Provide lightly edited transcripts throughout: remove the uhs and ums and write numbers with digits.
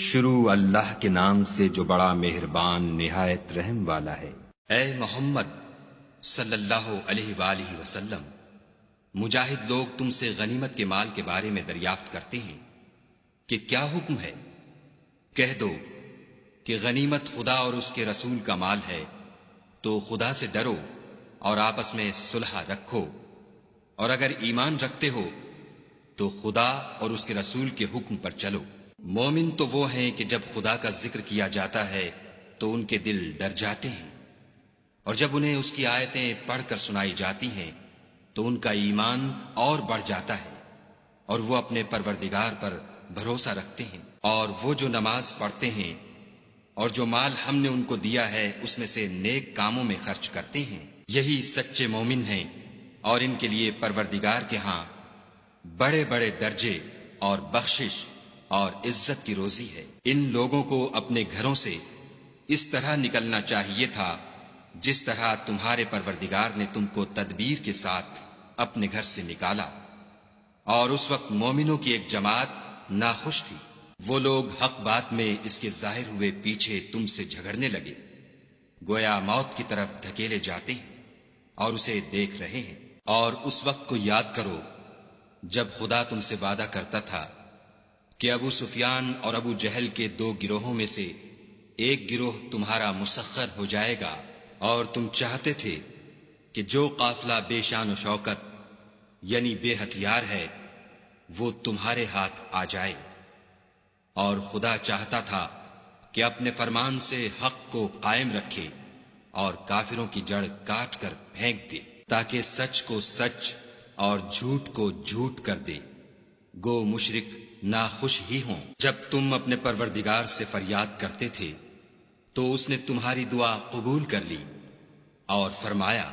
شروع اللہ کے نام سے جو بڑا مہربان نہایت رحم والا ہے۔ اے محمد صلی اللہ علیہ وآلہ وسلم، مجاہد لوگ تم سے غنیمت کے مال کے بارے میں دریافت کرتے ہیں کہ کیا حکم ہے؟ کہہ دو کہ غنیمت خدا اور اس کے رسول کا مال ہے، تو خدا سے ڈرو اور آپس میں صلح رکھو، اور اگر ایمان رکھتے ہو تو خدا اور اس کے رسول کے حکم پر چلو۔ مومن تو وہ ہیں کہ جب خدا کا ذکر کیا جاتا ہے تو ان کے دل ڈر جاتے ہیں، اور جب انہیں اس کی آیتیں پڑھ کر سنائی جاتی ہیں تو ان کا ایمان اور بڑھ جاتا ہے، اور وہ اپنے پروردگار پر بھروسہ رکھتے ہیں، اور وہ جو نماز پڑھتے ہیں اور جو مال ہم نے ان کو دیا ہے اس میں سے نیک کاموں میں خرچ کرتے ہیں، یہی سچے مومن ہیں، اور ان کے لیے پروردگار کے ہاں بڑے بڑے درجے اور بخشش اور عزت کی روزی ہے۔ ان لوگوں کو اپنے گھروں سے اس طرح نکلنا چاہیے تھا جس طرح تمہارے پروردگار نے تم کو تدبیر کے ساتھ اپنے گھر سے نکالا، اور اس وقت مومنوں کی ایک جماعت ناخوش تھی۔ وہ لوگ حق بات میں اس کے ظاہر ہوئے پیچھے تم سے جھگڑنے لگے، گویا موت کی طرف دھکیلے جاتے ہیں اور اسے دیکھ رہے ہیں۔ اور اس وقت کو یاد کرو جب خدا تم سے وعدہ کرتا تھا کہ ابو سفیان اور ابو جہل کے دو گروہوں میں سے ایک گروہ تمہارا مسخر ہو جائے گا، اور تم چاہتے تھے کہ جو قافلہ بے شان و شوکت یعنی بے ہتھیار ہے وہ تمہارے ہاتھ آ جائے، اور خدا چاہتا تھا کہ اپنے فرمان سے حق کو قائم رکھے اور کافروں کی جڑ کاٹ کر پھینک دے، تاکہ سچ کو سچ اور جھوٹ کو جھوٹ کر دے، گو مشرک ناخوش ہی ہوں۔ جب تم اپنے پروردگار سے فریاد کرتے تھے تو اس نے تمہاری دعا قبول کر لی اور فرمایا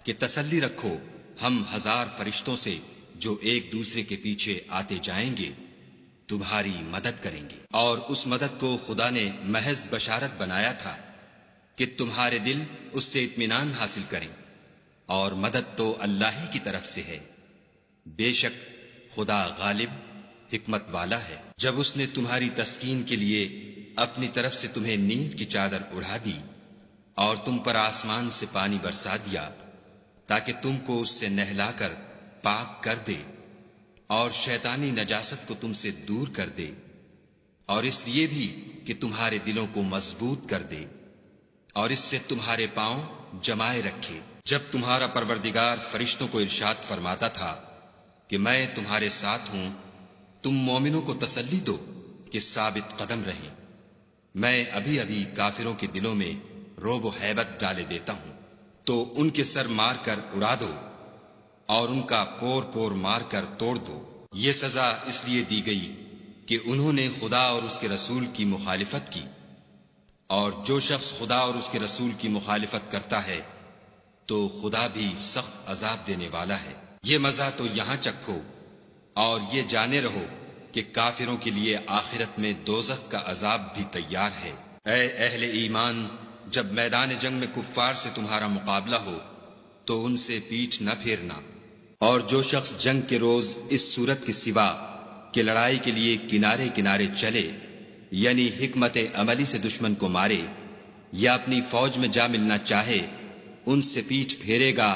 کہ تسلی رکھو، ہم 1000 فرشتوں سے جو ایک دوسرے کے پیچھے آتے جائیں گے تمہاری مدد کریں گے۔ اور اس مدد کو خدا نے محض بشارت بنایا تھا کہ تمہارے دل اس سے اطمینان حاصل کریں، اور مدد تو اللہ ہی کی طرف سے ہے، بے شک خدا غالب حکمت والا ہے۔ جب اس نے تمہاری تسکین کے لیے اپنی طرف سے تمہیں نیند کی چادر اڑا دی اور تم پر آسمان سے پانی برسا دیا تاکہ تم کو اس سے نہلا کر پاک کر دے، اور شیطانی نجاست کو تم سے دور کر دے، اور اس لیے بھی کہ تمہارے دلوں کو مضبوط کر دے اور اس سے تمہارے پاؤں جمائے رکھے۔ جب تمہارا پروردگار فرشتوں کو ارشاد فرماتا تھا کہ میں تمہارے ساتھ ہوں، تم مومنوں کو تسلی دو کہ ثابت قدم رہیں، میں ابھی ابھی کافروں کے دلوں میں رعب و ہیبت ڈالے دیتا ہوں، تو ان کے سر مار کر اڑا دو اور ان کا پور پور مار کر توڑ دو۔ یہ سزا اس لیے دی گئی کہ انہوں نے خدا اور اس کے رسول کی مخالفت کی، اور جو شخص خدا اور اس کے رسول کی مخالفت کرتا ہے تو خدا بھی سخت عذاب دینے والا ہے۔ یہ مزہ تو یہاں چکھو اور یہ جانے رہو کہ کافروں کے لیے آخرت میں دوزخ کا عذاب بھی تیار ہے۔ اے اہل ایمان، جب میدان جنگ میں کفار سے تمہارا مقابلہ ہو تو ان سے پیٹھ نہ پھیرنا، اور جو شخص جنگ کے روز اس صورت کے سوا کہ لڑائی کے لیے کنارے کنارے چلے، یعنی حکمت عملی سے دشمن کو مارے یا اپنی فوج میں جا ملنا چاہے، ان سے پیٹھ پھیرے گا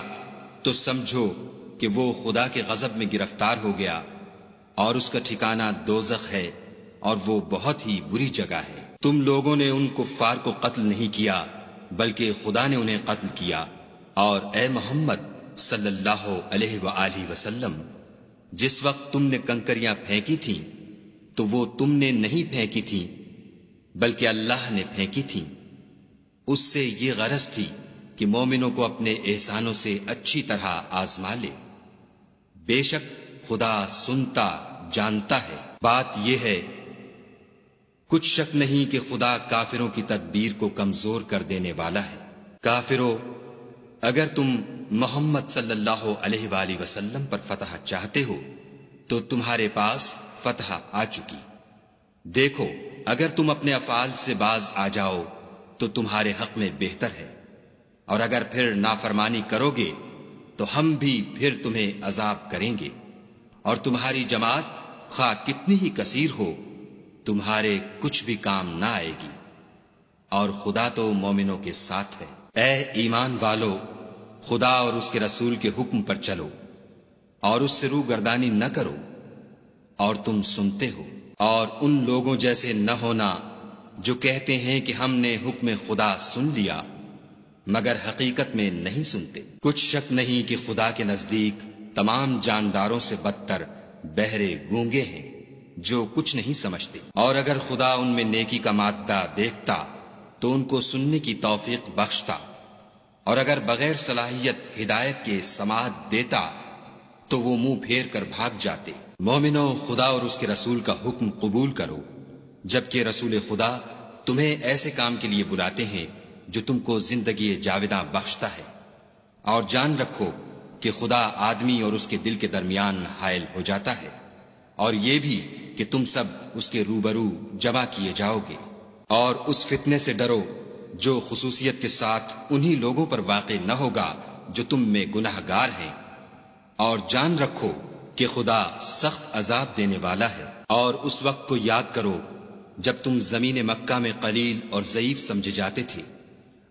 تو سمجھو کہ وہ خدا کے غضب میں گرفتار ہو گیا، اور اس کا ٹھکانہ دوزخ ہے، اور وہ بہت ہی بری جگہ ہے۔ تم لوگوں نے ان کفار کو قتل نہیں کیا بلکہ خدا نے انہیں قتل کیا، اور اے محمد صلی اللہ علیہ وآلہ وسلم، جس وقت تم نے کنکریاں پھینکی تھیں تو وہ تم نے نہیں پھینکی تھیں بلکہ اللہ نے پھینکی تھیں، اس سے یہ غرض تھی کہ مومنوں کو اپنے احسانوں سے اچھی طرح آزما لے، بے شک خدا سنتا جانتا ہے۔ بات یہ ہے کچھ شک نہیں کہ خدا کافروں کی تدبیر کو کمزور کر دینے والا ہے۔ کافروں، اگر تم محمد صلی اللہ علیہ وآلہ وسلم پر فتح چاہتے ہو تو تمہارے پاس فتح آ چکی۔ دیکھو، اگر تم اپنے افعال سے باز آ جاؤ تو تمہارے حق میں بہتر ہے، اور اگر پھر نافرمانی کرو گے تو ہم بھی پھر تمہیں عذاب کریں گے، اور تمہاری جماعت خواہ کتنی ہی کثیر ہو تمہارے کچھ بھی کام نہ آئے گی، اور خدا تو مومنوں کے ساتھ ہے۔ اے ایمان والو، خدا اور اس کے رسول کے حکم پر چلو اور اس سے روگردانی نہ کرو، اور تم سنتے ہو، اور ان لوگوں جیسے نہ ہونا جو کہتے ہیں کہ ہم نے حکم خدا سن لیا مگر حقیقت میں نہیں سنتے۔ کچھ شک نہیں کہ خدا کے نزدیک تمام جانداروں سے بدتر بہرے گونگے ہیں جو کچھ نہیں سمجھتے، اور اگر خدا ان میں نیکی کا مادہ دیکھتا تو ان کو سننے کی توفیق بخشتا، اور اگر بغیر صلاحیت ہدایت کے سماعت دیتا تو وہ منہ پھیر کر بھاگ جاتے۔ مومنو، خدا اور اس کے رسول کا حکم قبول کرو، جبکہ رسول خدا تمہیں ایسے کام کے لیے بلاتے ہیں جو تم کو زندگی جاوداں بخشتا ہے، اور جان رکھو کہ خدا آدمی اور اس کے دل کے درمیان حائل ہو جاتا ہے، اور یہ بھی کہ تم سب اس کے روبرو جمع کیے جاؤ گے، اور اس فتنے سے ڈرو جو خصوصیت کے ساتھ انہی لوگوں پر واقع نہ ہوگا جو تم میں گناہ گار ہیں، اور جان رکھو کہ خدا سخت عذاب دینے والا ہے۔ اور اس وقت کو یاد کرو جب تم زمین مکہ میں قلیل اور ضعیف سمجھے جاتے تھے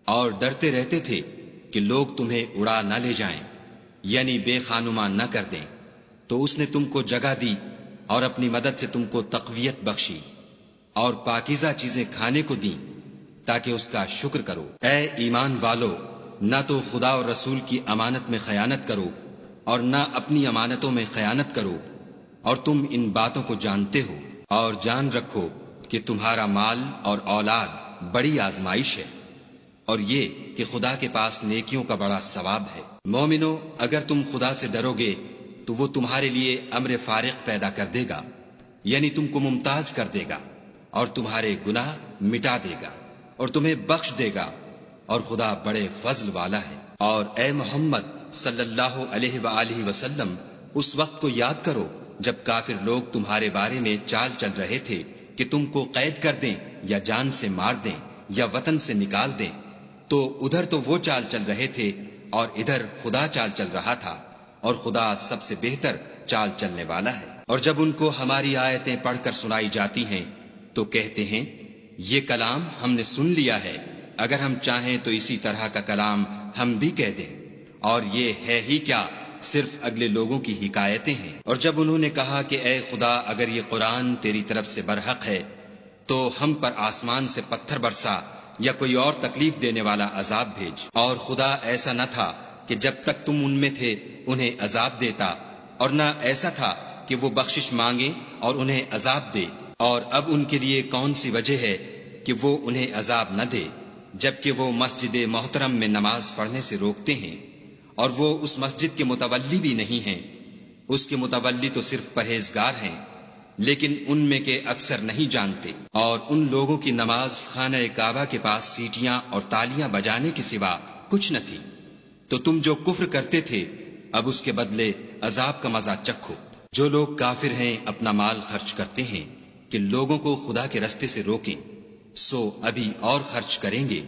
اور ڈرتے رہتے تھے کہ لوگ تمہیں اڑا نہ لے جائیں، یعنی بے خانما نہ کر دیں، تو اس نے تم کو جگہ دی اور اپنی مدد سے تم کو تقویت بخشی اور پاکیزہ چیزیں کھانے کو دیں تاکہ اس کا شکر کرو۔ اے ایمان والو، نہ تو خدا اور رسول کی امانت میں خیانت کرو اور نہ اپنی امانتوں میں خیانت کرو، اور تم ان باتوں کو جانتے ہو، اور جان رکھو کہ تمہارا مال اور اولاد بڑی آزمائش ہے، اور یہ کہ خدا کے پاس نیکیوں کا بڑا ثواب ہے۔ مومنو، اگر تم خدا سے ڈرو گے تو وہ تمہارے لیے امر فارغ پیدا کر دے گا، یعنی تم کو ممتاز کر دے گا اور تمہارے گناہ مٹا دے گا اور تمہیں بخش دے گا، اور خدا بڑے فضل والا ہے۔ اور اے محمد صلی اللہ علیہ وآلہ وسلم، اس وقت کو یاد کرو جب کافر لوگ تمہارے بارے میں چال چل رہے تھے کہ تم کو قید کر دیں یا جان سے مار دیں یا وطن سے نکال دیں، تو ادھر تو وہ چال چل رہے تھے اور ادھر خدا چال چل رہا تھا، اور خدا سب سے بہتر چال چلنے والا ہے۔ اور جب ان کو ہماری آیتیں پڑھ کر سنائی جاتی ہیں تو کہتے ہیں یہ کلام ہم نے سن لیا ہے، اگر ہم چاہیں تو اسی طرح کا کلام ہم بھی کہہ دیں، اور یہ ہے ہی کیا، صرف اگلے لوگوں کی حکایتیں ہیں۔ اور جب انہوں نے کہا کہ اے خدا، اگر یہ قرآن تیری طرف سے برحق ہے تو ہم پر آسمان سے پتھر برسا یا کوئی اور تکلیف دینے والا عذاب بھیج، اور خدا ایسا نہ تھا کہ جب تک تم ان میں تھے انہیں عذاب دیتا، اور نہ ایسا تھا کہ وہ بخشش مانگے اور انہیں عذاب دے۔ اور اب ان کے لیے کون سی وجہ ہے کہ وہ انہیں عذاب نہ دے، جبکہ وہ مسجد محترم میں نماز پڑھنے سے روکتے ہیں، اور وہ اس مسجد کے متولی بھی نہیں ہیں، اس کے متولی تو صرف پرہیزگار ہیں، لیکن ان میں کے اکثر نہیں جانتے۔ اور ان لوگوں کی نماز خانہ کعبہ کے پاس سیٹیاں اور تالیاں بجانے کے سوا کچھ نہ تھی، تو تم جو کفر کرتے تھے اب اس کے بدلے عذاب کا مزہ چکھو۔ جو لوگ کافر ہیں اپنا مال خرچ کرتے ہیں کہ لوگوں کو خدا کے رستے سے روکیں، سو ابھی اور خرچ کریں گے،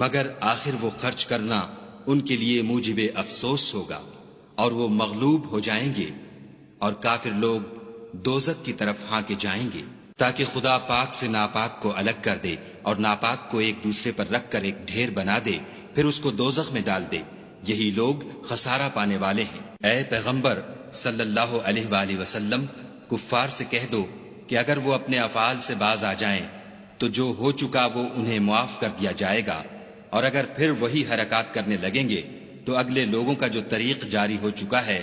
مگر آخر وہ خرچ کرنا ان کے لیے موجب افسوس ہوگا، اور وہ مغلوب ہو جائیں گے، اور کافر لوگ دوزخ کی طرف ہانکے جائیں گے، تاکہ خدا پاک سے ناپاک کو الگ کر دے اور ناپاک کو ایک دوسرے پر رکھ کر ایک ڈھیر بنا دے، پھر اس کو دوزخ میں ڈال دے۔ یہی لوگ خسارہ پانے والے ہیں۔ اے پیغمبر صلی اللہ علیہ وآلہ وسلم، کفار سے کہہ دو کہ اگر وہ اپنے افعال سے باز آ جائیں تو جو ہو چکا وہ انہیں معاف کر دیا جائے گا، اور اگر پھر وہی حرکات کرنے لگیں گے تو اگلے لوگوں کا جو طریق جاری ہو چکا ہے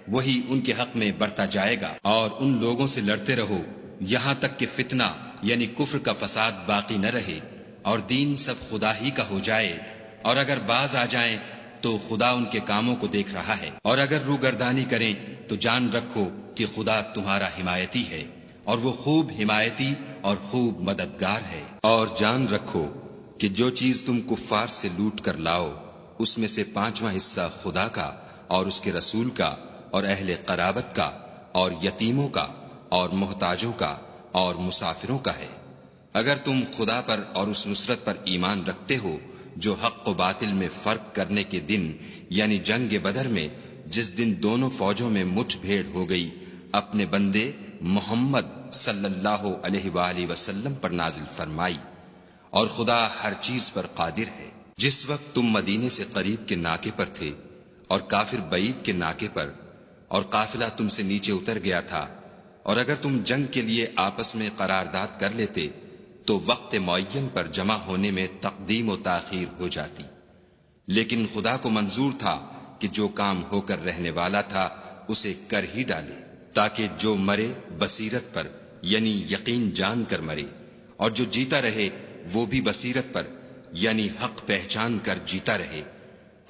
وہی ان کے حق میں برتا جائے گا۔ اور ان لوگوں سے لڑتے رہو یہاں تک کہ فتنہ یعنی کفر کا فساد باقی نہ رہے اور دین سب خدا ہی کا ہو جائے، اور اگر باز آ جائیں تو خدا ان کے کاموں کو دیکھ رہا ہے، اور اگر روگردانی کریں تو جان رکھو کہ خدا تمہارا حمایتی ہے، اور وہ خوب حمایتی اور خوب مددگار ہے۔ اور جان رکھو کہ جو چیز تم کفار سے لوٹ کر لاؤ اس میں سے 5واں حصہ خدا کا اور اس کے رسول کا اور اہل قرابت کا اور یتیموں کا اور محتاجوں کا اور مسافروں کا ہے۔ اگر تم خدا پر اور اس نصرت پر ایمان رکھتے ہو جو حق و باطل میں فرق کرنے کے دن یعنی جنگ بدر میں، جس دن دونوں فوجوں میں مٹھ بھیڑ ہو گئی، اپنے بندے محمد صلی اللہ علیہ وآلہ وسلم پر نازل فرمائی، اور خدا ہر چیز پر قادر ہے۔ جس وقت تم مدینے سے قریب کے ناکے پر تھے اور کافر بعید کے ناکے پر، اور قافلہ تم سے نیچے اتر گیا تھا، اور اگر تم جنگ کے لیے آپس میں قرارداد کر لیتے تو وقت معین پر جمع ہونے میں تقدیم و تاخیر ہو جاتی، لیکن خدا کو منظور تھا کہ جو کام ہو کر رہنے والا تھا اسے کر ہی ڈالے، تاکہ جو مرے بصیرت پر یعنی یقین جان کر مرے، اور جو جیتا رہے وہ بھی بصیرت پر یعنی حق پہچان کر جیتا رہے،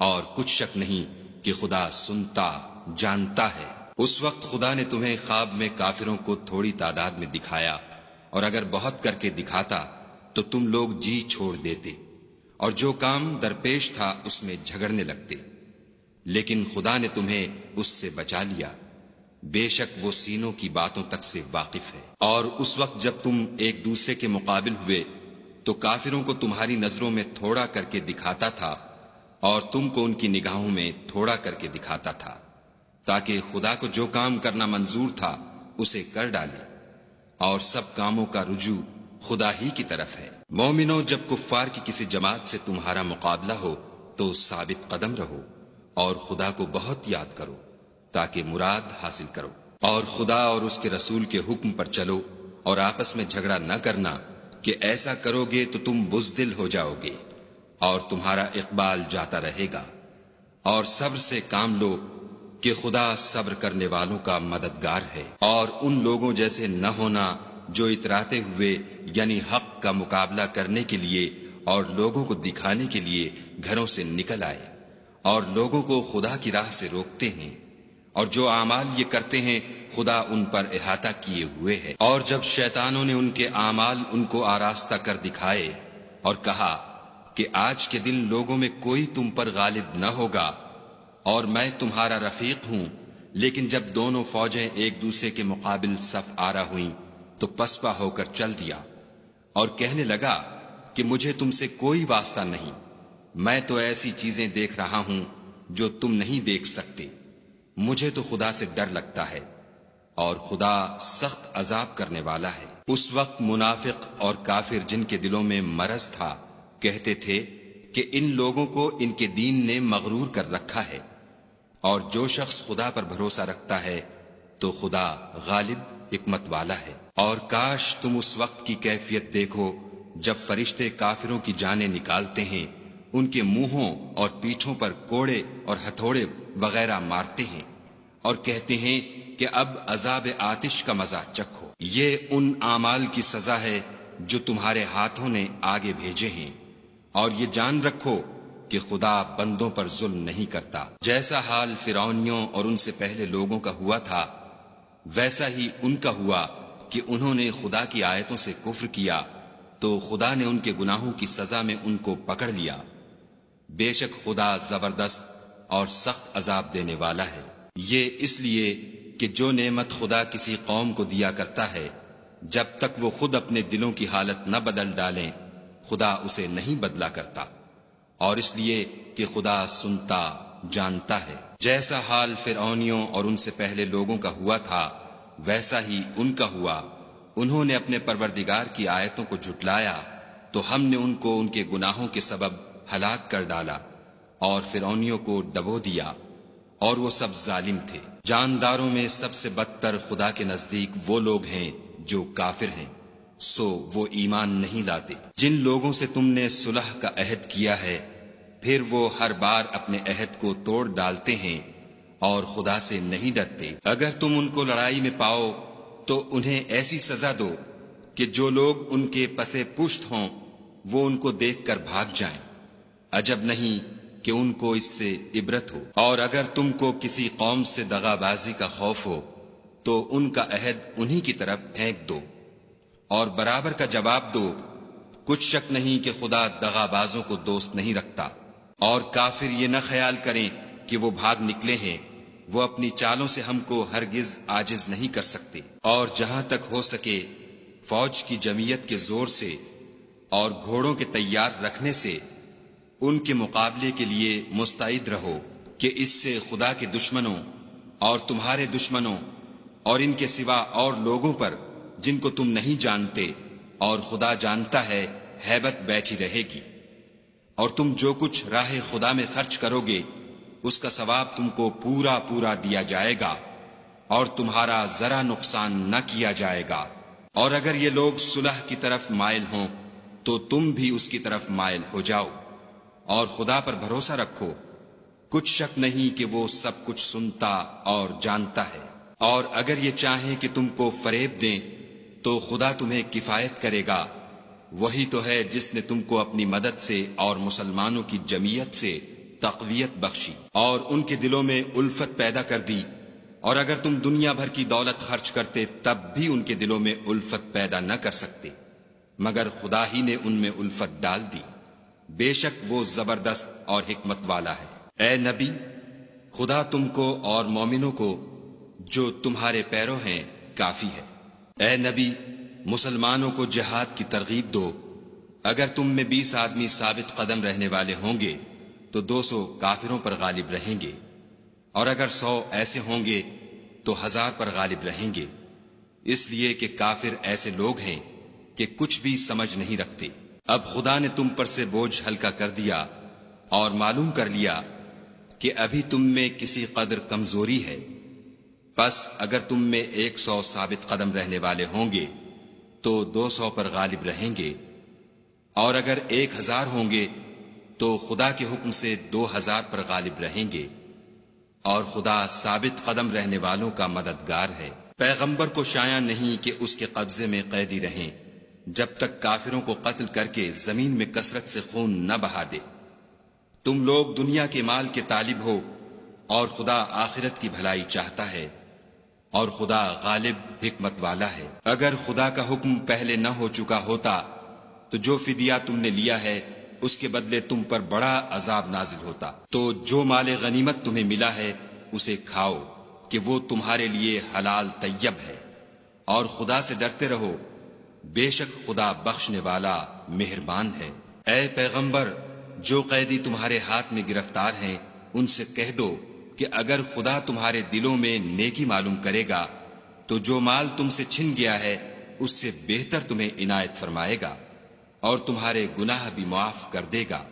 اور کچھ شک نہیں کہ خدا سنتا جانتا ہے۔ اس وقت خدا نے تمہیں خواب میں کافروں کو تھوڑی تعداد میں دکھایا، اور اگر بہت کر کے دکھاتا تو تم لوگ جی چھوڑ دیتے، اور جو کام درپیش تھا اس میں جھگڑنے لگتے، لیکن خدا نے تمہیں اس سے بچا لیا، بے شک وہ سینوں کی باتوں تک سے واقف ہے۔ اور اس وقت جب تم ایک دوسرے کے مقابل ہوئے تو کافروں کو تمہاری نظروں میں تھوڑا کر کے دکھاتا تھا، اور تم کو ان کی نگاہوں میں تھوڑا کر کے دکھاتا تھا، تاکہ خدا کو جو کام کرنا منظور تھا اسے کر ڈالے، اور سب کاموں کا رجوع خدا ہی کی طرف ہے۔ مومنوں، جب کفار کی کسی جماعت سے تمہارا مقابلہ ہو تو ثابت قدم رہو، اور خدا کو بہت یاد کرو تاکہ مراد حاصل کرو، اور خدا اور اس کے رسول کے حکم پر چلو، اور آپس میں جھگڑا نہ کرنا کہ ایسا کرو گے تو تم بزدل ہو جاؤ گے اور تمہارا اقبال جاتا رہے گا، اور صبر سے کام لو کہ خدا صبر کرنے والوں کا مددگار ہے۔ اور ان لوگوں جیسے نہ ہونا جو اتراتے ہوئے یعنی حق کا مقابلہ کرنے کے لیے اور لوگوں کو دکھانے کے لیے گھروں سے نکل آئے اور لوگوں کو خدا کی راہ سے روکتے ہیں، اور جو اعمال یہ کرتے ہیں خدا ان پر احاطہ کیے ہوئے ہے۔ اور جب شیطانوں نے ان کے اعمال ان کو آراستہ کر دکھائے اور کہا کہ آج کے دن لوگوں میں کوئی تم پر غالب نہ ہوگا اور میں تمہارا رفیق ہوں، لیکن جب دونوں فوجیں ایک دوسرے کے مقابل صف آرا ہوئیں تو پسپا ہو کر چل دیا اور کہنے لگا کہ مجھے تم سے کوئی واسطہ نہیں، میں تو ایسی چیزیں دیکھ رہا ہوں جو تم نہیں دیکھ سکتے، مجھے تو خدا سے ڈر لگتا ہے، اور خدا سخت عذاب کرنے والا ہے۔ اس وقت منافق اور کافر جن کے دلوں میں مرض تھا کہتے تھے کہ ان لوگوں کو ان کے دین نے مغرور کر رکھا ہے، اور جو شخص خدا پر بھروسہ رکھتا ہے تو خدا غالب حکمت والا ہے۔ اور کاش تم اس وقت کی کیفیت دیکھو جب فرشتے کافروں کی جانیں نکالتے ہیں، ان کے منہوں اور پیٹھوں پر کوڑے اور ہتھوڑے وغیرہ مارتے ہیں اور کہتے ہیں کہ اب عذاب آتش کا مزہ چکھو، یہ ان اعمال کی سزا ہے جو تمہارے ہاتھوں نے آگے بھیجے ہیں، اور یہ جان رکھو کہ خدا بندوں پر ظلم نہیں کرتا۔ جیسا حال فرعونیوں اور ان سے پہلے لوگوں کا ہوا تھا ویسا ہی ان کا ہوا کہ انہوں نے خدا کی آیتوں سے کفر کیا تو خدا نے ان کے گناہوں کی سزا میں ان کو پکڑ لیا، بے شک خدا زبردست اور سخت عذاب دینے والا ہے۔ یہ اس لیے کہ جو نعمت خدا کسی قوم کو دیا کرتا ہے جب تک وہ خود اپنے دلوں کی حالت نہ بدل ڈالیں خدا اسے نہیں بدلا کرتا، اور اس لیے کہ خدا سنتا جانتا ہے۔ جیسا حال فرعونیوں اور ان سے پہلے لوگوں کا ہوا تھا ویسا ہی ان کا ہوا، انہوں نے اپنے پروردگار کی آیتوں کو جھٹلایا تو ہم نے ان کو ان کے گناہوں کے سبب ہلاک کر ڈالا اور فرعونیوں کو ڈبو دیا، اور وہ سب ظالم تھے۔ جانداروں میں سب سے بدتر خدا کے نزدیک وہ لوگ ہیں جو کافر ہیں، سو وہ ایمان نہیں لاتے۔ جن لوگوں سے تم نے صلح کا عہد کیا ہے پھر وہ ہر بار اپنے عہد کو توڑ ڈالتے ہیں اور خدا سے نہیں ڈرتے۔ اگر تم ان کو لڑائی میں پاؤ تو انہیں ایسی سزا دو کہ جو لوگ ان کے پسے پشت ہوں وہ ان کو دیکھ کر بھاگ جائیں، عجب نہیں کہ ان کو اس سے عبرت ہو۔ اور اگر تم کو کسی قوم سے دغا بازی کا خوف ہو تو ان کا عہد انہی کی طرف پھینک دو اور برابر کا جواب دو، کچھ شک نہیں کہ خدا دغا بازوں کو دوست نہیں رکھتا۔ اور کافر یہ نہ خیال کریں کہ وہ بھاگ نکلے ہیں، وہ اپنی چالوں سے ہم کو ہرگز عاجز نہیں کر سکتے۔ اور جہاں تک ہو سکے فوج کی جمعیت کے زور سے اور گھوڑوں کے تیار رکھنے سے ان کے مقابلے کے لیے مستعد رہو کہ اس سے خدا کے دشمنوں اور تمہارے دشمنوں اور ان کے سوا اور لوگوں پر جن کو تم نہیں جانتے، اور خدا جانتا ہے ہیبت بیٹھی رہے گی۔ اور تم جو کچھ راہ خدا میں خرچ کرو گے اس کا ثواب تم کو پورا پورا دیا جائے گا، اور تمہارا ذرا نقصان نہ کیا جائے گا۔ اور اگر یہ لوگ صلح کی طرف مائل ہوں تو تم بھی اس کی طرف مائل ہو جاؤ، اور خدا پر بھروسہ رکھو، کچھ شک نہیں کہ وہ سب کچھ سنتا اور جانتا ہے۔ اور اگر یہ چاہیں کہ تم کو فریب دیں تو خدا تمہیں کفایت کرے گا، وہی تو ہے جس نے تم کو اپنی مدد سے اور مسلمانوں کی جمعیت سے تقویت بخشی اور ان کے دلوں میں الفت پیدا کر دی۔ اور اگر تم دنیا بھر کی دولت خرچ کرتے تب بھی ان کے دلوں میں الفت پیدا نہ کر سکتے، مگر خدا ہی نے ان میں الفت ڈال دی، بے شک وہ زبردست اور حکمت والا ہے۔ اے نبی، خدا تم کو اور مومنوں کو جو تمہارے پیرو ہیں کافی ہے۔ اے نبی، مسلمانوں کو جہاد کی ترغیب دو۔ اگر تم میں 20 آدمی ثابت قدم رہنے والے ہوں گے تو 200 کافروں پر غالب رہیں گے، اور اگر 100 ایسے ہوں گے تو 1000 پر غالب رہیں گے، اس لیے کہ کافر ایسے لوگ ہیں کہ کچھ بھی سمجھ نہیں رکھتے۔ اب خدا نے تم پر سے بوجھ ہلکا کر دیا اور معلوم کر لیا کہ ابھی تم میں کسی قدر کمزوری ہے، پس اگر تم میں 100 ثابت قدم رہنے والے ہوں گے تو 200 پر غالب رہیں گے، اور اگر 1000 ہوں گے تو خدا کے حکم سے 2000 پر غالب رہیں گے، اور خدا ثابت قدم رہنے والوں کا مددگار ہے۔ پیغمبر کو شایع نہیں کہ اس کے قبضے میں قیدی رہیں جب تک کافروں کو قتل کر کے زمین میں کثرت سے خون نہ بہا دے۔ تم لوگ دنیا کے مال کے طالب ہو اور خدا آخرت کی بھلائی چاہتا ہے، اور خدا غالب حکمت والا ہے۔ اگر خدا کا حکم پہلے نہ ہو چکا ہوتا تو جو فدیہ تم نے لیا ہے اس کے بدلے تم پر بڑا عذاب نازل ہوتا۔ تو جو مال غنیمت تمہیں ملا ہے اسے کھاؤ کہ وہ تمہارے لیے حلال طیب ہے، اور خدا سے ڈرتے رہو، بے شک خدا بخشنے والا مہربان ہے۔ اے پیغمبر، جو قیدی تمہارے ہاتھ میں گرفتار ہیں ان سے کہہ دو کہ اگر خدا تمہارے دلوں میں نیکی معلوم کرے گا تو جو مال تم سے چھن گیا ہے اس سے بہتر تمہیں عنایت فرمائے گا، اور تمہارے گناہ بھی معاف کر دے گا،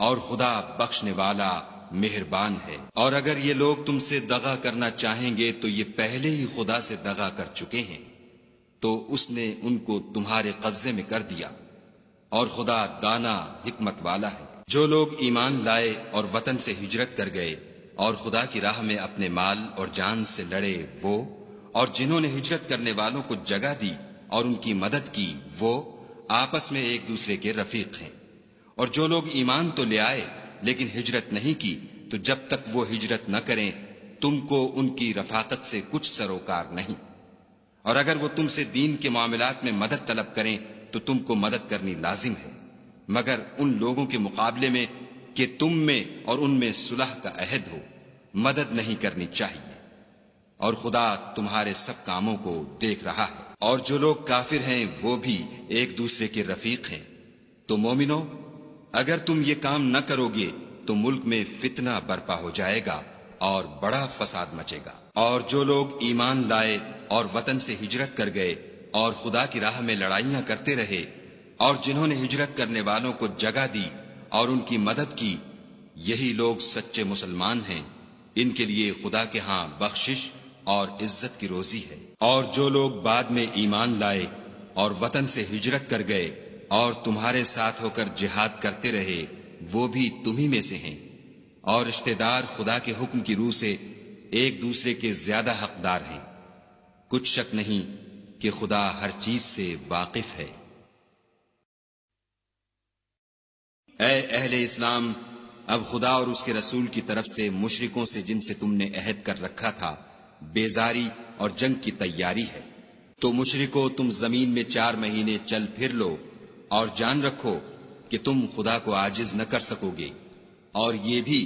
اور خدا بخشنے والا مہربان ہے۔ اور اگر یہ لوگ تم سے دغا کرنا چاہیں گے تو یہ پہلے ہی خدا سے دغا کر چکے ہیں، تو اس نے ان کو تمہارے قبضے میں کر دیا، اور خدا دانا حکمت والا ہے۔ جو لوگ ایمان لائے اور وطن سے ہجرت کر گئے اور خدا کی راہ میں اپنے مال اور جان سے لڑے وہ، اور جنہوں نے ہجرت کرنے والوں کو جگہ دی اور ان کی مدد کی وہ، آپس میں ایک دوسرے کے رفیق ہیں۔ اور جو لوگ ایمان تو لے آئے لیکن ہجرت نہیں کی تو جب تک وہ ہجرت نہ کریں تم کو ان کی رفاقت سے کچھ سروکار نہیں، اور اگر وہ تم سے دین کے معاملات میں مدد طلب کریں تو تم کو مدد کرنی لازم ہے، مگر ان لوگوں کے مقابلے میں کہ تم میں اور ان میں صلح کا عہد ہو، مدد نہیں کرنی چاہیے، اور خدا تمہارے سب کاموں کو دیکھ رہا ہے۔ اور جو لوگ کافر ہیں وہ بھی ایک دوسرے کے رفیق ہیں۔ تو مومنو، اگر تم یہ کام نہ کرو گے تو ملک میں فتنہ برپا ہو جائے گا اور بڑا فساد مچے گا۔ اور جو لوگ ایمان لائے اور وطن سے ہجرت کر گئے اور خدا کی راہ میں لڑائیاں کرتے رہے، اور جنہوں نے ہجرت کرنے والوں کو جگہ دی اور ان کی مدد کی، یہی لوگ سچے مسلمان ہیں، ان کے لیے خدا کے ہاں بخشش اور عزت کی روزی ہے۔ اور جو لوگ بعد میں ایمان لائے اور وطن سے ہجرت کر گئے اور تمہارے ساتھ ہو کر جہاد کرتے رہے، وہ بھی تمہیں میں سے ہیں، اور رشتہ دار خدا کے حکم کی روح سے ایک دوسرے کے زیادہ حقدار ہیں۔ کچھ شک نہیں کہ خدا ہر چیز سے واقف ہے۔ اے اہل اسلام، اب خدا اور اس کے رسول کی طرف سے مشرکوں سے جن سے تم نے عہد کر رکھا تھا بیزاری اور جنگ کی تیاری ہے۔ تو مشرکو، تم زمین میں 4 مہینے چل پھر لو، اور جان رکھو کہ تم خدا کو عاجز نہ کر سکو گے، اور یہ بھی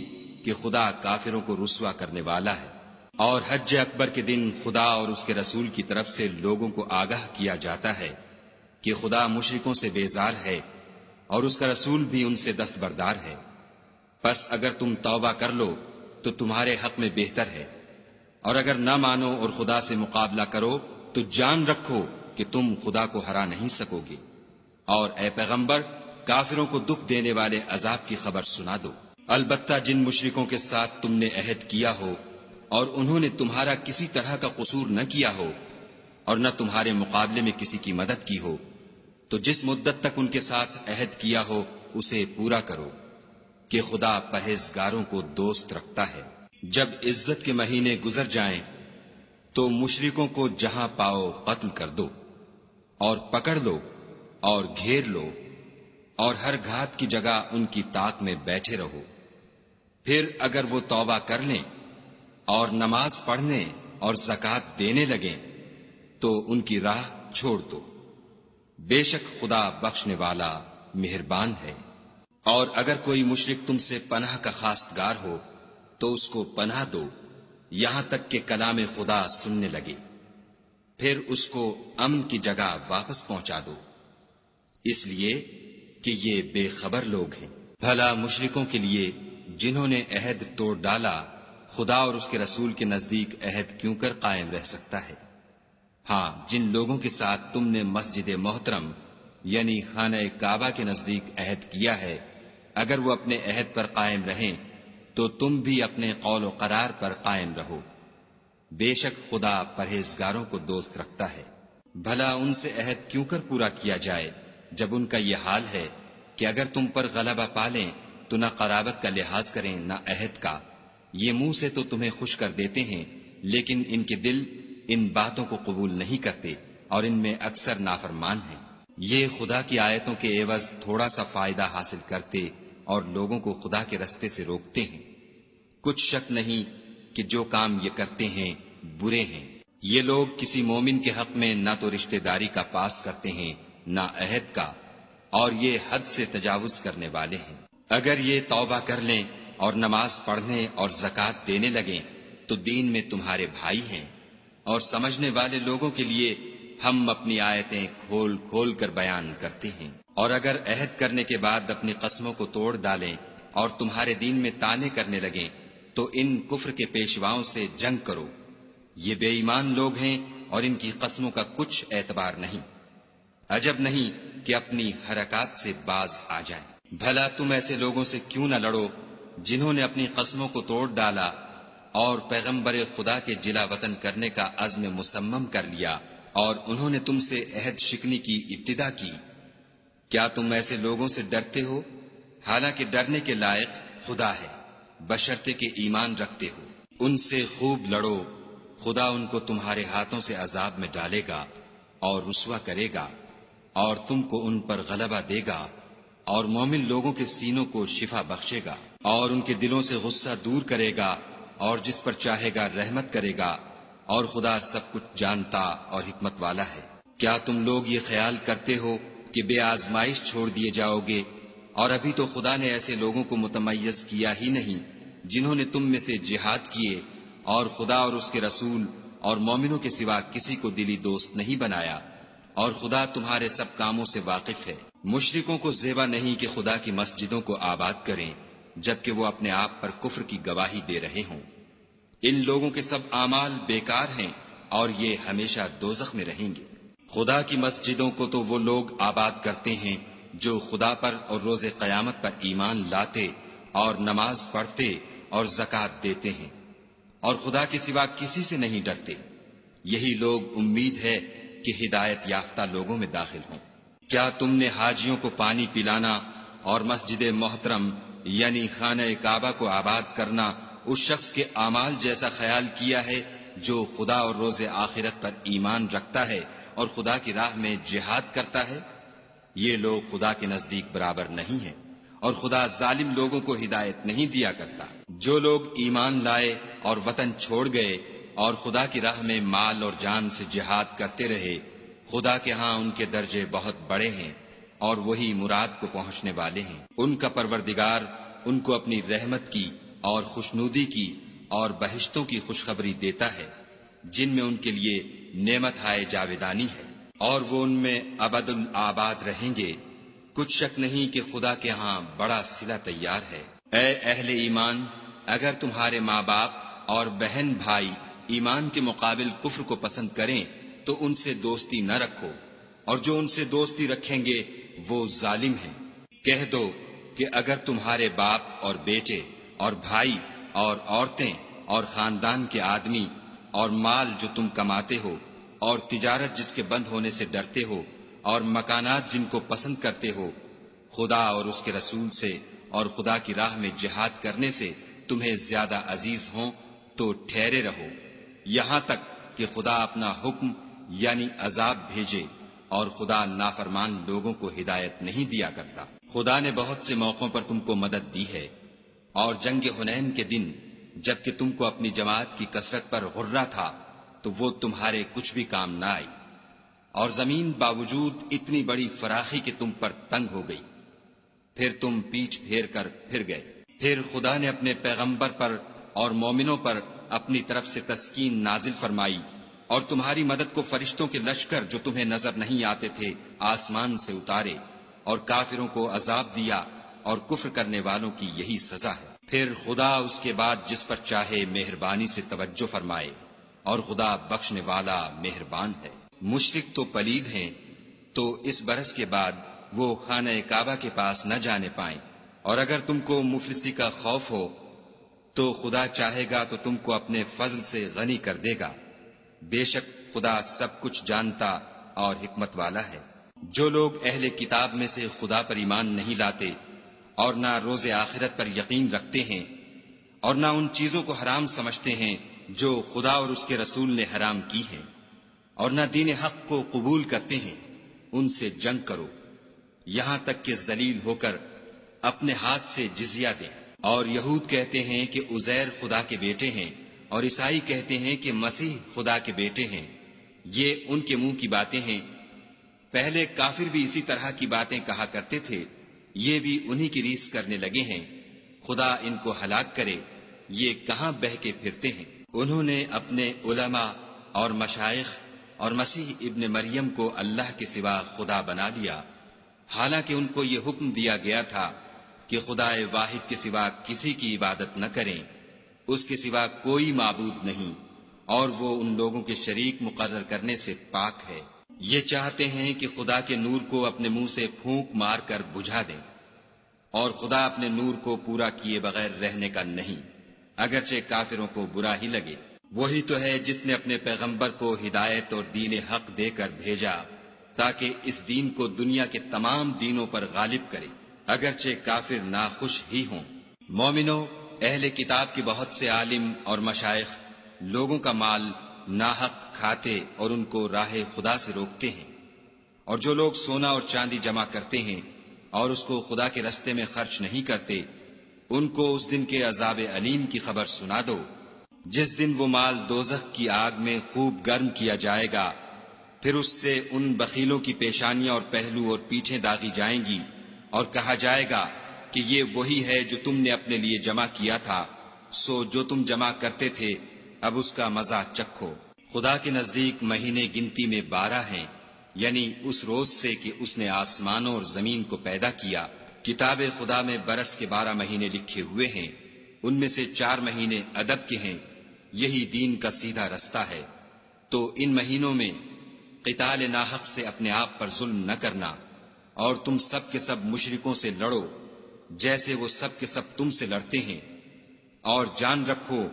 کہ خدا کافروں کو رسوا کرنے والا ہے۔ اور حج اکبر کے دن خدا اور اس کے رسول کی طرف سے لوگوں کو آگاہ کیا جاتا ہے کہ خدا مشرکوں سے بیزار ہے اور اس کا رسول بھی ان سے دستبردار ہے۔ پس اگر تم توبہ کر لو تو تمہارے حق میں بہتر ہے، اور اگر نہ مانو اور خدا سے مقابلہ کرو تو جان رکھو کہ تم خدا کو ہرا نہیں سکو گے، اور اے پیغمبر کافروں کو دکھ دینے والے عذاب کی خبر سنا دو۔ البتہ جن مشرکوں کے ساتھ تم نے عہد کیا ہو اور انہوں نے تمہارا کسی طرح کا قصور نہ کیا ہو اور نہ تمہارے مقابلے میں کسی کی مدد کی ہو، تو جس مدت تک ان کے ساتھ عہد کیا ہو اسے پورا کرو، کہ خدا پرہیزگاروں کو دوست رکھتا ہے۔ جب عزت کے مہینے گزر جائیں تو مشرکوں کو جہاں پاؤ قتل کر دو اور پکڑ لو اور گھیر لو، اور ہر گھات کی جگہ ان کی طاق میں بیٹھے رہو۔ پھر اگر وہ توبہ کر لیں اور نماز پڑھنے اور زکوٰۃ دینے لگیں تو ان کی راہ چھوڑ دو، بے شک خدا بخشنے والا مہربان ہے۔ اور اگر کوئی مشرک تم سے پناہ کا خواستگار ہو تو اس کو پناہ دو یہاں تک کہ کلام خدا سننے لگے، پھر اس کو امن کی جگہ واپس پہنچا دو، اس لیے کہ یہ بے خبر لوگ ہیں۔ بھلا مشرکوں کے لیے جنہوں نے عہد توڑ ڈالا خدا اور اس کے رسول کے نزدیک عہد کیوں کر قائم رہ سکتا ہے؟ ہاں، جن لوگوں کے ساتھ تم نے مسجد محترم یعنی خانہ کعبہ کے نزدیک عہد کیا ہے، اگر وہ اپنے عہد پر قائم رہیں تو تم بھی اپنے قول و قرار پر قائم رہو، بے شک خدا پرہیزگاروں کو دوست رکھتا ہے۔ بھلا ان سے عہد کیوں کر پورا کیا جائے جب ان کا یہ حال ہے کہ اگر تم پر غلبہ پالیں تو نہ قرابت کا لحاظ کریں نہ عہد کا۔ یہ منہ سے تو تمہیں خوش کر دیتے ہیں لیکن ان کے دل ان باتوں کو قبول نہیں کرتے اور ان میں اکثر نافرمان ہیں۔ یہ خدا کی آیتوں کے عوض تھوڑا سا فائدہ حاصل کرتے اور لوگوں کو خدا کے رستے سے روکتے ہیں۔ کچھ شک نہیں کہ جو کام یہ کرتے ہیں برے ہیں۔ یہ لوگ کسی مومن کے حق میں نہ تو رشتہ داری کا پاس کرتے ہیں نہ عہد کا، اور یہ حد سے تجاوز کرنے والے ہیں۔ اگر یہ توبہ کر لیں اور نماز پڑھنے اور زکوٰۃ دینے لگیں تو دین میں تمہارے بھائی ہیں، اور سمجھنے والے لوگوں کے لیے ہم اپنی آیتیں کھول کھول کر بیان کرتے ہیں۔ اور اگر عہد کرنے کے بعد اپنی قسموں کو توڑ ڈالیں اور تمہارے دین میں طعنے کرنے لگیں تو ان کفر کے پیشواؤں سے جنگ کرو، یہ بے ایمان لوگ ہیں اور ان کی قسموں کا کچھ اعتبار نہیں، عجب نہیں کہ اپنی حرکات سے باز آ جائیں۔ بھلا تم ایسے لوگوں سے کیوں نہ لڑو جنہوں نے اپنی قسموں کو توڑ ڈالا اور پیغمبر خدا کے جلا وطن کرنے کا عزم مصمم کر لیا اور انہوں نے تم سے عہد شکنی کی ابتدا کی۔ کیا تم ایسے لوگوں سے ڈرتے ہو؟ حالانکہ ڈرنے کے لائق خدا ہے، بشرطے کہ ایمان رکھتے ہو۔ ان سے خوب لڑو، خدا ان کو تمہارے ہاتھوں سے عذاب میں ڈالے گا اور رسوا کرے گا، اور تم کو ان پر غلبہ دے گا، اور مومن لوگوں کے سینوں کو شفا بخشے گا، اور ان کے دلوں سے غصہ دور کرے گا، اور جس پر چاہے گا رحمت کرے گا، اور خدا سب کچھ جانتا اور حکمت والا ہے۔ کیا تم لوگ یہ خیال کرتے ہو کہ بے آزمائش چھوڑ دیے جاؤ گے؟ اور ابھی تو خدا نے ایسے لوگوں کو متمیز کیا ہی نہیں جنہوں نے تم میں سے جہاد کیے اور خدا اور اس کے رسول اور مومنوں کے سوا کسی کو دلی دوست نہیں بنایا، اور خدا تمہارے سب کاموں سے واقف ہے۔ مشرکوں کو زیبا نہیں کہ خدا کی مسجدوں کو آباد کریں جبکہ وہ اپنے آپ پر کفر کی گواہی دے رہے ہوں۔ ان لوگوں کے سب اعمال بیکار ہیں اور یہ ہمیشہ دوزخ میں رہیں گے۔ خدا کی مسجدوں کو تو وہ لوگ آباد کرتے ہیں جو خدا پر اور روز قیامت پر ایمان لاتے اور نماز پڑھتے اور زکوٰۃ دیتے ہیں اور خدا کے سوا کسی سے نہیں ڈرتے۔ یہی لوگ امید ہے کہ ہدایت یافتہ لوگوں میں داخل ہوں۔ کیا تم نے حاجیوں کو پانی پلانا اور مسجد محترم یعنی خانہ کعبہ کو آباد کرنا اس شخص کے اعمال جیسا خیال کیا ہے جو خدا اور روز آخرت پر ایمان رکھتا ہے اور خدا کی راہ میں جہاد کرتا ہے؟ یہ لوگ خدا کے نزدیک برابر نہیں ہیں، اور خدا ظالم لوگوں کو ہدایت نہیں دیا کرتا۔ جو لوگ ایمان لائے اور وطن چھوڑ گئے اور خدا کی راہ میں مال اور جان سے جہاد کرتے رہے، خدا کے ہاں ان کے درجے بہت بڑے ہیں اور وہی مراد کو پہنچنے والے ہیں۔ ان کا پروردگار ان کو اپنی رحمت کی اور خوشنودی کی اور بہشتوں کی خوشخبری دیتا ہے جن میں ان کے لیے نعمت ہائے جاویدانی ہے، اور وہ ان میں ابد الآباد رہیں گے۔ کچھ شک نہیں کہ خدا کے ہاں بڑا صلہ تیار ہے۔ اے اہل ایمان، اگر تمہارے ماں باپ اور بہن بھائی ایمان کے مقابل کفر کو پسند کریں تو ان سے دوستی نہ رکھو، اور جو ان سے دوستی رکھیں گے وہ ظالم ہیں۔ کہہ دو کہ اگر تمہارے باپ اور بیٹے اور بھائی اور عورتیں اور خاندان کے آدمی اور مال جو تم کماتے ہو اور تجارت جس کے بند ہونے سے ڈرتے ہو اور مکانات جن کو پسند کرتے ہو، خدا اور اس کے رسول سے اور خدا کی راہ میں جہاد کرنے سے تمہیں زیادہ عزیز ہوں تو ٹھہرے رہو، یہاں تک کہ خدا اپنا حکم یعنی عذاب بھیجے، اور خدا نافرمان لوگوں کو ہدایت نہیں دیا کرتا۔ خدا نے بہت سے موقعوں پر تم کو مدد دی ہے، اور جنگ حنین کے دن جبکہ تم کو اپنی جماعت کی کثرت پر غرہ تھا تو وہ تمہارے کچھ بھی کام نہ آئی، اور زمین باوجود اتنی بڑی فراخی کہ تم پر تنگ ہو گئی، پھر تم پیچھ پھیر کر پھر گئے۔ پھر خدا نے اپنے پیغمبر پر اور مومنوں پر اپنی طرف سے تسکین نازل فرمائی، اور تمہاری مدد کو فرشتوں کے لشکر جو تمہیں نظر نہیں آتے تھے آسمان سے اتارے، اور کافروں کو عذاب دیا، اور کفر کرنے والوں کی یہی سزا ہے۔ پھر خدا اس کے بعد جس پر چاہے مہربانی سے توجہ فرمائے، اور خدا بخشنے والا مہربان ہے۔ مشرک تو پلید ہیں، تو اس برس کے بعد وہ خانہ کعبہ کے پاس نہ جانے پائیں، اور اگر تم کو مفلسی کا خوف ہو تو خدا چاہے گا تو تم کو اپنے فضل سے غنی کر دے گا، بے شک خدا سب کچھ جانتا اور حکمت والا ہے۔ جو لوگ اہل کتاب میں سے خدا پر ایمان نہیں لاتے اور نہ روز آخرت پر یقین رکھتے ہیں، اور نہ ان چیزوں کو حرام سمجھتے ہیں جو خدا اور اس کے رسول نے حرام کی ہیں، اور نہ دین حق کو قبول کرتے ہیں، ان سے جنگ کرو یہاں تک کہ ذلیل ہو کر اپنے ہاتھ سے جزیہ دیں۔ اور یہود کہتے ہیں کہ عزیر خدا کے بیٹے ہیں، اور عیسائی کہتے ہیں کہ مسیح خدا کے بیٹے ہیں، یہ ان کے منہ کی باتیں ہیں۔ پہلے کافر بھی اسی طرح کی باتیں کہا کرتے تھے، یہ بھی انہی کی ریس کرنے لگے ہیں، خدا ان کو ہلاک کرے، یہ کہاں بہہ کے پھرتے ہیں۔ انہوں نے اپنے علماء اور مشائخ اور مسیح ابن مریم کو اللہ کے سوا خدا بنا لیا، حالانکہ ان کو یہ حکم دیا گیا تھا کہ خدا واحد کے سوا کسی کی عبادت نہ کریں، اس کے سوا کوئی معبود نہیں، اور وہ ان لوگوں کے شریک مقرر کرنے سے پاک ہے۔ یہ چاہتے ہیں کہ خدا کے نور کو اپنے منہ سے پھونک مار کر بجھا دیں، اور خدا اپنے نور کو پورا کیے بغیر رہنے کا نہیں، اگرچہ کافروں کو برا ہی لگے۔ وہی تو ہے جس نے اپنے پیغمبر کو ہدایت اور دین حق دے کر بھیجا تاکہ اس دین کو دنیا کے تمام دینوں پر غالب کرے، اگرچہ کافر ناخوش ہی ہوں۔ مومنو، اہل کتاب کے بہت سے عالم اور مشائخ لوگوں کا مال ناحق کھاتے اور ان کو راہ خدا سے روکتے ہیں، اور جو لوگ سونا اور چاندی جمع کرتے ہیں اور اس کو خدا کے رستے میں خرچ نہیں کرتے، ان کو اس دن کے عذاب علیم کی خبر سنا دو، جس دن وہ مال دوزخ کی آگ میں خوب گرم کیا جائے گا، پھر اس سے ان بخیلوں کی پیشانیاں اور پہلو اور پیٹھیں داغی جائیں گی، اور کہا جائے گا کہ یہ وہی ہے جو تم نے اپنے لیے جمع کیا تھا، سو جو تم جمع کرتے تھے اب اس کا مزہ چکھو۔ خدا کے نزدیک مہینے گنتی میں 12 ہیں، یعنی اس روز سے کہ اس نے آسمانوں اور زمین کو پیدا کیا۔ کتاب خدا میں برس کے 12 مہینے لکھے ہوئے ہیں، ان میں سے 4 مہینے ادب کے ہیں، یہی دین کا سیدھا رستہ ہے۔ تو ان مہینوں میں قتال ناحق سے اپنے آپ پر ظلم نہ کرنا، اور تم سب کے سب مشرکوں سے لڑو جیسے وہ سب کے سب تم سے لڑتے ہیں، اور جان رکھو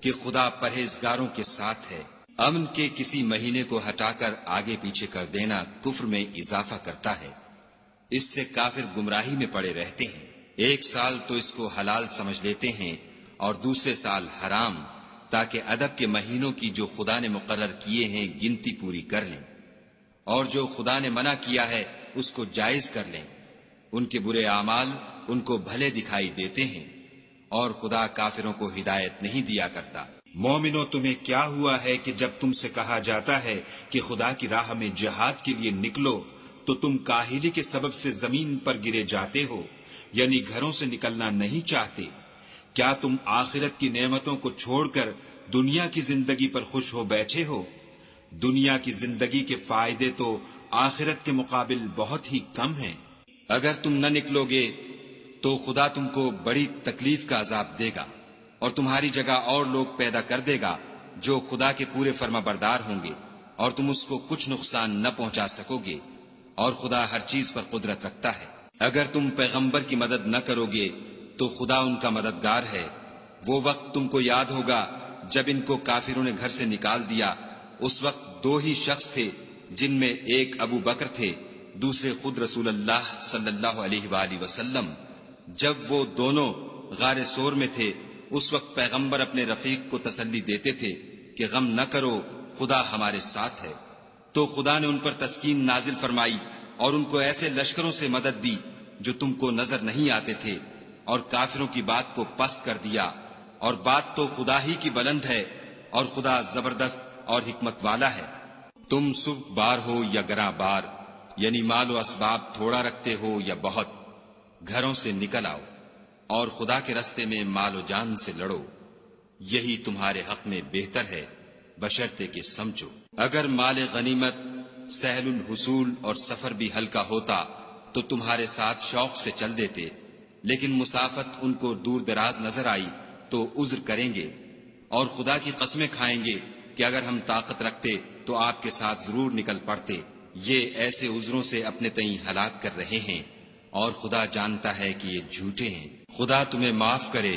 کہ خدا پرہیزگاروں کے ساتھ ہے۔ امن کے کسی مہینے کو ہٹا کر آگے پیچھے کر دینا کفر میں اضافہ کرتا ہے، اس سے کافر گمراہی میں پڑے رہتے ہیں۔ ایک سال تو اس کو حلال سمجھ لیتے ہیں اور دوسرے سال حرام، تاکہ ادب کے مہینوں کی جو خدا نے مقرر کیے ہیں گنتی پوری کر لیں، اور جو خدا نے منع کیا ہے اس کو جائز کر لیں۔ ان کے برے اعمال ان کو بھلے دکھائی دیتے ہیں، اور خدا کافروں کو ہدایت نہیں دیا کرتا۔ مومنو، تمہیں کیا ہوا ہے کہ جب تم سے کہا جاتا ہے کہ خدا کی راہ میں جہاد کے لیے نکلو تو تم کاہلی کے سبب سے زمین پر گرے جاتے ہو، یعنی گھروں سے نکلنا نہیں چاہتے؟ کیا تم آخرت کی نعمتوں کو چھوڑ کر دنیا کی زندگی پر خوش ہو بیٹھے ہو؟ دنیا کی زندگی کے فائدے تو آخرت کے مقابل بہت ہی کم ہیں۔ اگر تم نہ نکلو گے تو خدا تم کو بڑی تکلیف کا عذاب دے گا، اور تمہاری جگہ اور لوگ پیدا کر دے گا جو خدا کے پورے فرما بردار ہوں گے، اور تم اس کو کچھ نقصان نہ پہنچا سکو گے، اور خدا ہر چیز پر قدرت رکھتا ہے۔ اگر تم پیغمبر کی مدد نہ کرو گے تو خدا ان کا مددگار ہے۔ وہ وقت تم کو یاد ہوگا جب ان کو کافروں نے گھر سے نکال دیا، اس وقت دو ہی شخص تھے، جن میں ایک ابو بکر تھے، دوسرے خود رسول اللہ صلی اللہ علیہ وآلہ وسلم۔ جب وہ دونوں غار سور میں تھے، اس وقت پیغمبر اپنے رفیق کو تسلی دیتے تھے کہ غم نہ کرو، خدا ہمارے ساتھ ہے۔ تو خدا نے ان پر تسکین نازل فرمائی اور ان کو ایسے لشکروں سے مدد دی جو تم کو نظر نہیں آتے تھے، اور کافروں کی بات کو پست کر دیا۔ اور بات تو خدا ہی کی بلند ہے، اور خدا زبردست اور حکمت والا ہے۔ تم سبک بار ہو یا گراں بار، یعنی مال و اسباب تھوڑا رکھتے ہو یا بہت، گھروں سے نکل آؤ اور خدا کے رستے میں مال و جان سے لڑو، یہی تمہارے حق میں بہتر ہے، بشرطے کہ سمجھو۔ اگر مال غنیمت سہل الحصول اور سفر بھی ہلکا ہوتا تو تمہارے ساتھ شوق سے چل دیتے، لیکن مسافت ان کو دور دراز نظر آئی تو عذر کریں گے، اور خدا کی قسمیں کھائیں گے کہ اگر ہم طاقت رکھتے تو آپ کے ساتھ ضرور نکل پڑتے۔ یہ ایسے عذروں سے اپنے تئیں ہلاک کر رہے ہیں، اور خدا جانتا ہے کہ یہ جھوٹے ہیں۔ خدا تمہیں معاف کرے،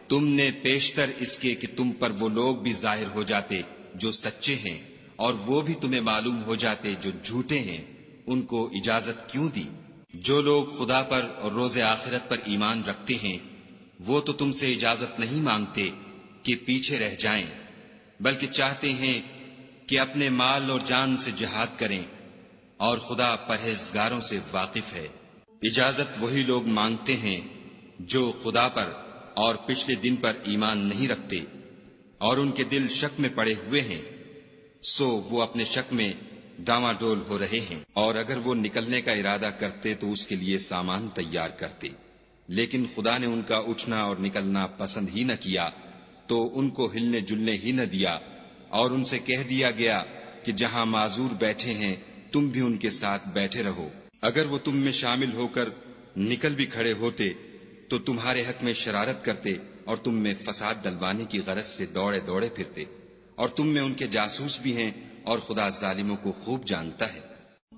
تم نے پیشتر اس کے کہ تم پر وہ لوگ بھی ظاہر ہو جاتے جو سچے ہیں، اور وہ بھی تمہیں معلوم ہو جاتے جو جھوٹے ہیں، ان کو اجازت کیوں دی؟ جو لوگ خدا پر اور روز آخرت پر ایمان رکھتے ہیں وہ تو تم سے اجازت نہیں مانگتے کہ پیچھے رہ جائیں، بلکہ چاہتے ہیں کہ اپنے مال اور جان سے جہاد کریں، اور خدا پرہیزگاروں سے واقف ہے۔ اجازت وہی لوگ مانگتے ہیں جو خدا پر اور پچھلے دن پر ایمان نہیں رکھتے، اور ان کے دل شک میں پڑے ہوئے ہیں، سو وہ اپنے شک میں ڈاواڈول ہو رہے ہیں۔ اور اگر وہ نکلنے کا ارادہ کرتے تو اس کے لیے سامان تیار کرتے، لیکن خدا نے ان کا اٹھنا اور نکلنا پسند ہی نہ کیا، تو ان کو ہلنے جلنے ہی نہ دیا، اور ان سے کہہ دیا گیا کہ جہاں معذور بیٹھے ہیں تم بھی ان کے ساتھ بیٹھے رہو۔ اگر وہ تم میں شامل ہو کر نکل بھی کھڑے ہوتے تو تمہارے حق میں شرارت کرتے اور تم میں فساد ڈلوانے کی غرض سے دوڑے دوڑے پھرتے، اور تم میں ان کے جاسوس بھی ہیں، اور خدا ظالموں کو خوب جانتا ہے۔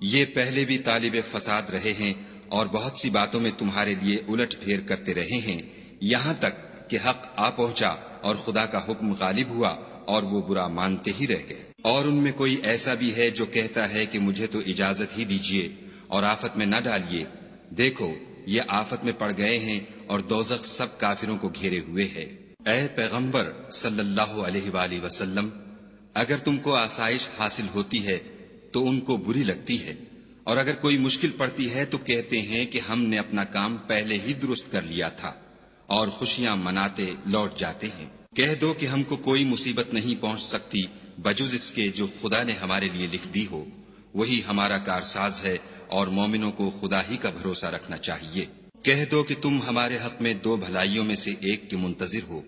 یہ پہلے بھی طالب فساد رہے ہیں اور بہت سی باتوں میں تمہارے لیے الٹ پھیر کرتے رہے ہیں، یہاں تک کہ حق آ پہنچا اور خدا کا حکم غالب ہوا اور وہ برا مانتے ہی رہ گئے۔ اور ان میں کوئی ایسا بھی ہے جو کہتا ہے کہ مجھے تو اجازت ہی دیجیے اور آفت میں نہ ڈالیے، دیکھو یہ آفت میں پڑ گئے ہیں اور دوزخ سب کافروں کو گھیرے ہوئے ہے۔ اے پیغمبر صلی اللہ علیہ وآلہ وسلم، اگر تم کو آسائش حاصل ہوتی ہے تو ان کو بری لگتی ہے، اور اگر کوئی مشکل پڑتی ہے تو کہتے ہیں کہ ہم نے اپنا کام پہلے ہی درست کر لیا تھا، اور خوشیاں مناتے لوٹ جاتے ہیں۔ کہہ دو کہ ہم کو کوئی مصیبت نہیں پہنچ سکتی بجز اس کے جو خدا نے ہمارے لیے لکھ دی ہو، وہی ہمارا کارساز ہے، اور مومنوں کو خدا ہی کا بھروسہ رکھنا چاہیے۔ کہہ دو کہ تم ہمارے حق میں دو بھلائیوں میں سے ایک کے منتظر ہو،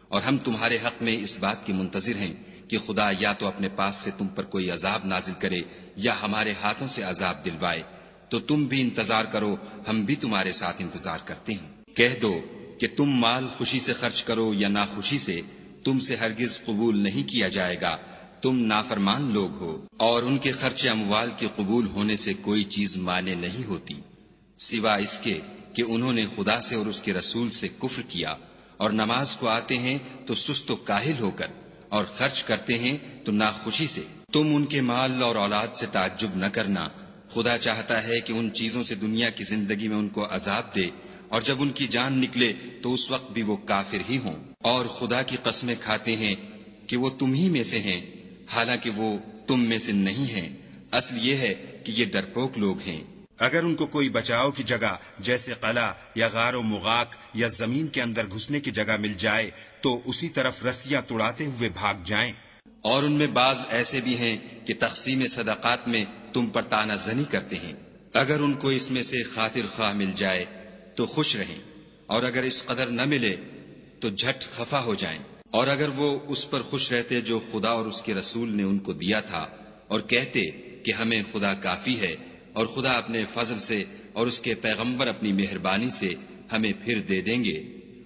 اور ہم تمہارے حق میں اس بات کے منتظر ہیں کہ خدا یا تو اپنے پاس سے تم پر کوئی عذاب نازل کرے یا ہمارے ہاتھوں سے عذاب دلوائے، تو تم بھی انتظار کرو، ہم بھی تمہارے ساتھ انتظار کرتے ہیں۔ کہہ دو کہ تم مال خوشی سے خرچ کرو یا ناخوشی سے، تم سے ہرگز قبول نہیں کیا جائے گا، تم نافرمان لوگ ہو، اور ان کے خرچ اموال کے قبول ہونے سے کوئی چیز مانے نہیں ہوتی سوا اس کے کہ انہوں نے خدا سے اور اس کے رسول سے کفر کیا، اور نماز کو آتے ہیں تو سست و کاہل ہو کر، اور خرچ کرتے ہیں تو ناخوشی سے۔ تم ان کے مال اور اولاد سے تعجب نہ کرنا، خدا چاہتا ہے کہ ان چیزوں سے دنیا کی زندگی میں ان کو عذاب دے، اور جب ان کی جان نکلے تو اس وقت بھی وہ کافر ہی ہوں، اور خدا کی قسمیں کھاتے ہیں کہ وہ تم ہی میں سے ہیں، حالانکہ وہ تم میں سے نہیں ہیں، اصل یہ ہے کہ یہ ڈرپوک لوگ ہیں۔ اگر ان کو کوئی بچاؤ کی جگہ جیسے قلعہ یا غار و مغاق یا زمین کے اندر گھسنے کی جگہ مل جائے تو اسی طرف رسیاں توڑاتے ہوئے بھاگ جائیں۔ اور ان میں بعض ایسے بھی ہیں کہ تقسیم صدقات میں تم پر طعنہ زنی کرتے ہیں، اگر ان کو اس میں سے خاطر خواہ مل جائے تو خوش رہیں، اور اگر اس قدر نہ ملے تو جھٹ خفا ہو جائیں، اور اگر وہ اس پر خوش رہتے جو خدا اور اس کے رسول نے ان کو دیا تھا، اور کہتے کہ ہمیں خدا کافی ہے، اور خدا اپنے فضل سے اور اس کے پیغمبر اپنی مہربانی سے ہمیں پھر دے دیں گے،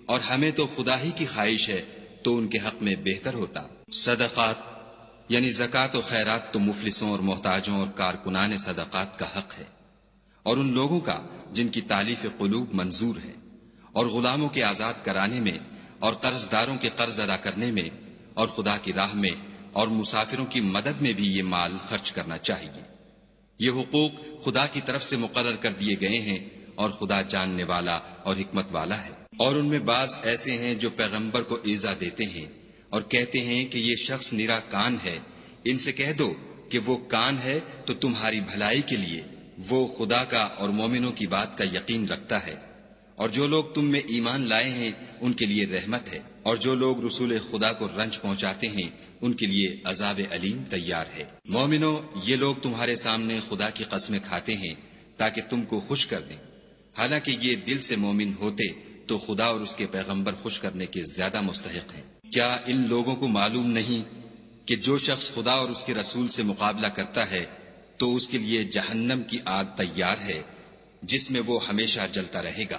اور ہمیں تو خدا ہی کی خواہش ہے، تو ان کے حق میں بہتر ہوتا۔ صدقات یعنی زکوٰۃ و خیرات تو مفلسوں اور محتاجوں اور کارکنان صدقات کا حق ہے، اور ان لوگوں کا جن کی تالیف قلوب منظور ہے، اور غلاموں کے آزاد کرانے میں، اور قرض داروں کے قرض ادا کرنے میں، اور خدا کی راہ میں اور مسافروں کی مدد میں بھی یہ مال خرچ کرنا چاہیے۔ یہ حقوق خدا کی طرف سے مقرر کر دیے گئے ہیں، اور خدا جاننے والا اور حکمت والا ہے۔ اور ان میں بعض ایسے ہیں جو پیغمبر کو ایذا دیتے ہیں اور کہتے ہیں کہ یہ شخص نرا کان ہے۔ ان سے کہہ دو کہ وہ کان ہے تو تمہاری بھلائی کے لیے، وہ خدا کا اور مومنوں کی بات کا یقین رکھتا ہے، اور جو لوگ تم میں ایمان لائے ہیں ان کے لیے رحمت ہے، اور جو لوگ رسول خدا کو رنج پہنچاتے ہیں ان کے لیے عذاب علیم تیار ہے۔ مومنو، یہ لوگ تمہارے سامنے خدا کی قسمیں کھاتے ہیں تاکہ تم کو خوش کر دیں، حالانکہ یہ دل سے مومن ہوتے تو خدا اور اس کے پیغمبر خوش کرنے کے زیادہ مستحق ہیں۔ کیا ان لوگوں کو معلوم نہیں کہ جو شخص خدا اور اس کے رسول سے مقابلہ کرتا ہے تو اس کے لیے جہنم کی آگ تیار ہے جس میں وہ ہمیشہ جلتا رہے گا،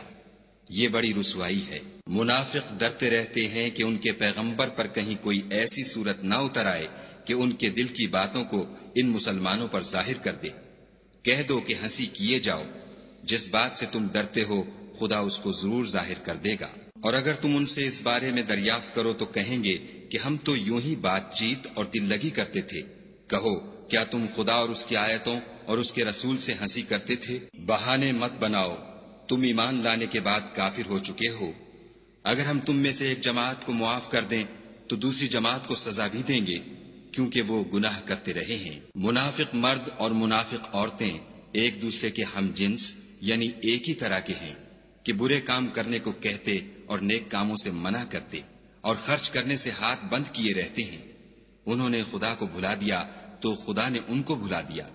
یہ بڑی رسوائی ہے۔ منافق ڈرتے رہتے ہیں کہ ان کے پیغمبر پر کہیں کوئی ایسی صورت نہ اتر آئے کہ ان کے دل کی باتوں کو ان مسلمانوں پر ظاہر کر دے۔ کہہ دو کہ ہنسی کیے جاؤ، جس بات سے تم ڈرتے ہو خدا اس کو ضرور ظاہر کر دے گا۔ اور اگر تم ان سے اس بارے میں دریافت کرو تو کہیں گے کہ ہم تو یوں ہی بات چیت اور دل لگی کرتے تھے۔ کہو، کیا تم خدا اور اس کی آیتوں اور اس کے رسول سے ہنسی کرتے تھے؟ بہانے مت بناؤ، تم ایمان لانے کے بعد کافر ہو چکے ہو۔ اگر ہم تم میں سے ایک جماعت کو معاف کر دیں تو دوسری جماعت کو سزا بھی دیں گے، کیونکہ وہ گناہ کرتے رہے ہیں۔ منافق مرد اور منافق عورتیں ایک دوسرے کے ہم جنس یعنی ایک ہی طرح کے ہیں کہ برے کام کرنے کو کہتے اور نیک کاموں سے منع کرتے اور خرچ کرنے سے ہاتھ بند کیے رہتے ہیں۔ انہوں نے خدا کو بھلا دیا تو خدا نے ان کو بھلا دیا،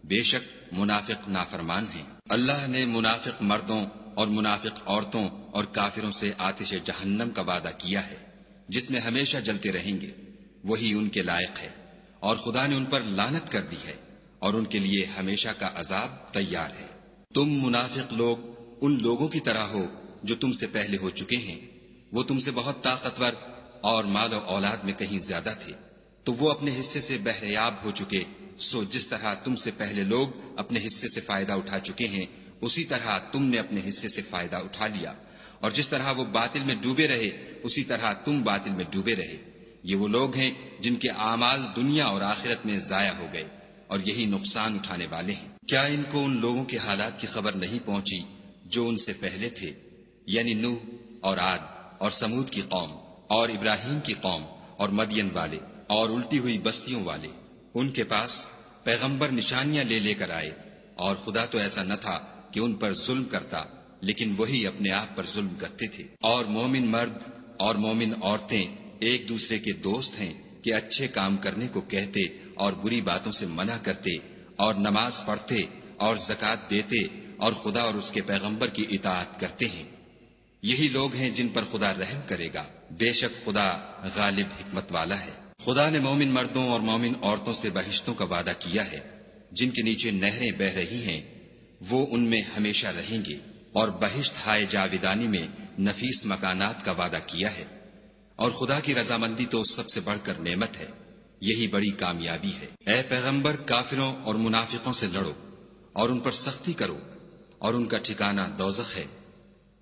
بے شک منافق نافرمان ہیں۔ اللہ نے منافق مردوں اور منافق عورتوں اور کافروں سے آتش جہنم کا وعدہ کیا ہے جس میں ہمیشہ جلتے رہیں گے، وہی ان کے لائق ہے، اور خدا نے ان پر لعنت کر دی ہے اور ان کے لیے ہمیشہ کا عذاب تیار ہے۔ تم منافق لوگ ان لوگوں کی طرح ہو جو تم سے پہلے ہو چکے ہیں، وہ تم سے بہت طاقتور اور مال و اولاد میں کہیں زیادہ تھے، تو وہ اپنے حصے سے بہریاب ہو چکے۔ سو جس طرح تم سے پہلے لوگ اپنے حصے سے فائدہ اٹھا چکے ہیں، اسی طرح تم نے اپنے حصے سے فائدہ اٹھا لیا، اور جس طرح وہ باطل میں ڈوبے رہے اسی طرح تم باطل میں ڈوبے رہے۔ یہ وہ لوگ ہیں جن کے اعمال دنیا اور آخرت میں ضائع ہو گئے، اور یہی نقصان اٹھانے والے ہیں۔ کیا ان کو ان لوگوں کے حالات کی خبر نہیں پہنچی جو ان سے پہلے تھے، یعنی نوح اور عاد اور سمود کی قوم اور ابراہیم کی قوم اور مدین والے اور الٹی ہوئی بستیوں والے؟ ان کے پاس پیغمبر نشانیاں لے لے کر آئے، اور خدا تو ایسا نہ تھا کہ ان پر ظلم کرتا، لیکن وہی اپنے آپ پر ظلم کرتے تھے۔ اور مومن مرد اور مومن عورتیں ایک دوسرے کے دوست ہیں کہ اچھے کام کرنے کو کہتے اور بری باتوں سے منع کرتے اور نماز پڑھتے اور زکوٰۃ دیتے اور خدا اور اس کے پیغمبر کی اطاعت کرتے ہیں۔ یہی لوگ ہیں جن پر خدا رحم کرے گا، بے شک خدا غالب حکمت والا ہے۔ خدا نے مومن مردوں اور مومن عورتوں سے بہشتوں کا وعدہ کیا ہے جن کے نیچے نہریں بہ رہی ہیں، وہ ان میں ہمیشہ رہیں گے، اور بہشت ہائے جاویدانی میں نفیس مکانات کا وعدہ کیا ہے۔ اور خدا کی رضامندی تو سب سے بڑھ کر نعمت ہے، یہی بڑی کامیابی ہے۔ اے پیغمبر، کافروں اور منافقوں سے لڑو اور ان پر سختی کرو، اور ان کا ٹھکانہ دوزخ ہے،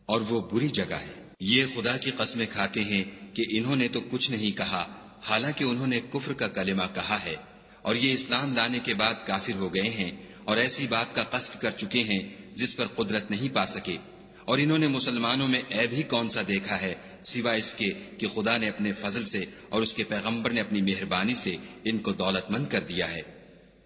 اور وہ بری جگہ ہے۔ یہ خدا کی قسمیں کھاتے ہیں کہ انہوں نے تو کچھ نہیں کہا، حالانکہ انہوں نے کفر کا کلمہ کہا ہے، اور یہ اسلام لانے کے بعد کافر ہو گئے ہیں اور ایسی بات کا قصد کر چکے ہیں جس پر قدرت نہیں پا سکے۔ اور انہوں نے مسلمانوں میں عیب ہی کون سا دیکھا ہے سوائے اس کے کہ خدا نے اپنے فضل سے اور اس کے پیغمبر نے اپنی مہربانی سے ان کو دولت مند کر دیا ہے۔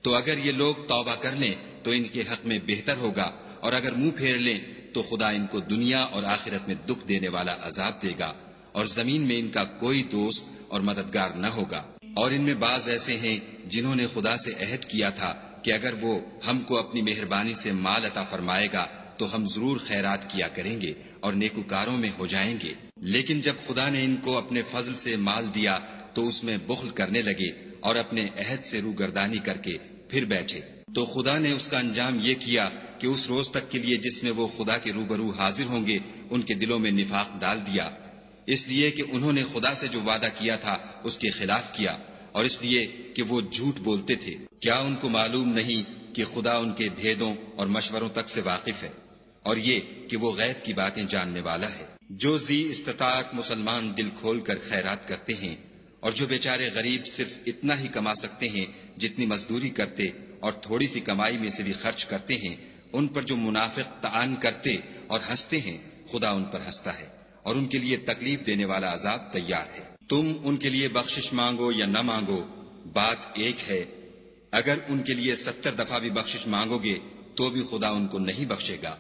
تو اگر یہ لوگ توبہ کر لیں تو ان کے حق میں بہتر ہوگا، اور اگر منہ پھیر لیں تو خدا ان کو دنیا اور آخرت میں دکھ دینے والا عذاب دے گا، اور زمین میں ان کا کوئی دوست اور مددگار نہ ہوگا۔ اور ان میں بعض ایسے ہیں جنہوں نے خدا سے عہد کیا تھا کہ اگر وہ ہم کو اپنی مہربانی سے مال عطا فرمائے گا تو ہم ضرور خیرات کیا کریں گے اور نیکوکاروں میں ہو جائیں گے، لیکن جب خدا نے ان کو اپنے فضل سے مال دیا تو اس میں بخل کرنے لگے اور اپنے عہد سے روگردانی کر کے پھر بیٹھے۔ تو خدا نے اس کا انجام یہ کیا کہ اس روز تک کے لیے جس میں وہ خدا کے روبرو حاضر ہوں گے ان کے دلوں میں نفاق ڈال دیا، اس لیے کہ انہوں نے خدا سے جو وعدہ کیا تھا اس کے خلاف کیا، اور اس لیے کہ وہ جھوٹ بولتے تھے۔ کیا ان کو معلوم نہیں کہ خدا ان کے بھیدوں اور مشوروں تک سے واقف ہے، اور یہ کہ وہ غیب کی باتیں جاننے والا ہے۔ جو ذی استطاعت مسلمان دل کھول کر خیرات کرتے ہیں، اور جو بیچارے غریب صرف اتنا ہی کما سکتے ہیں جتنی مزدوری کرتے اور تھوڑی سی کمائی میں سے بھی خرچ کرتے ہیں، ان پر جو منافق طعن کرتے اور ہنستے ہیں، خدا ان پر ہنستا ہے اور ان کے لیے تکلیف دینے والا عذاب تیار ہے۔ تم ان کے لیے بخشش مانگو یا نہ مانگو، بات ایک ہے۔ اگر ان کے لیے 70 دفعہ بھی بخشش مانگو گے تو بھی خدا ان کو نہیں بخشے گا،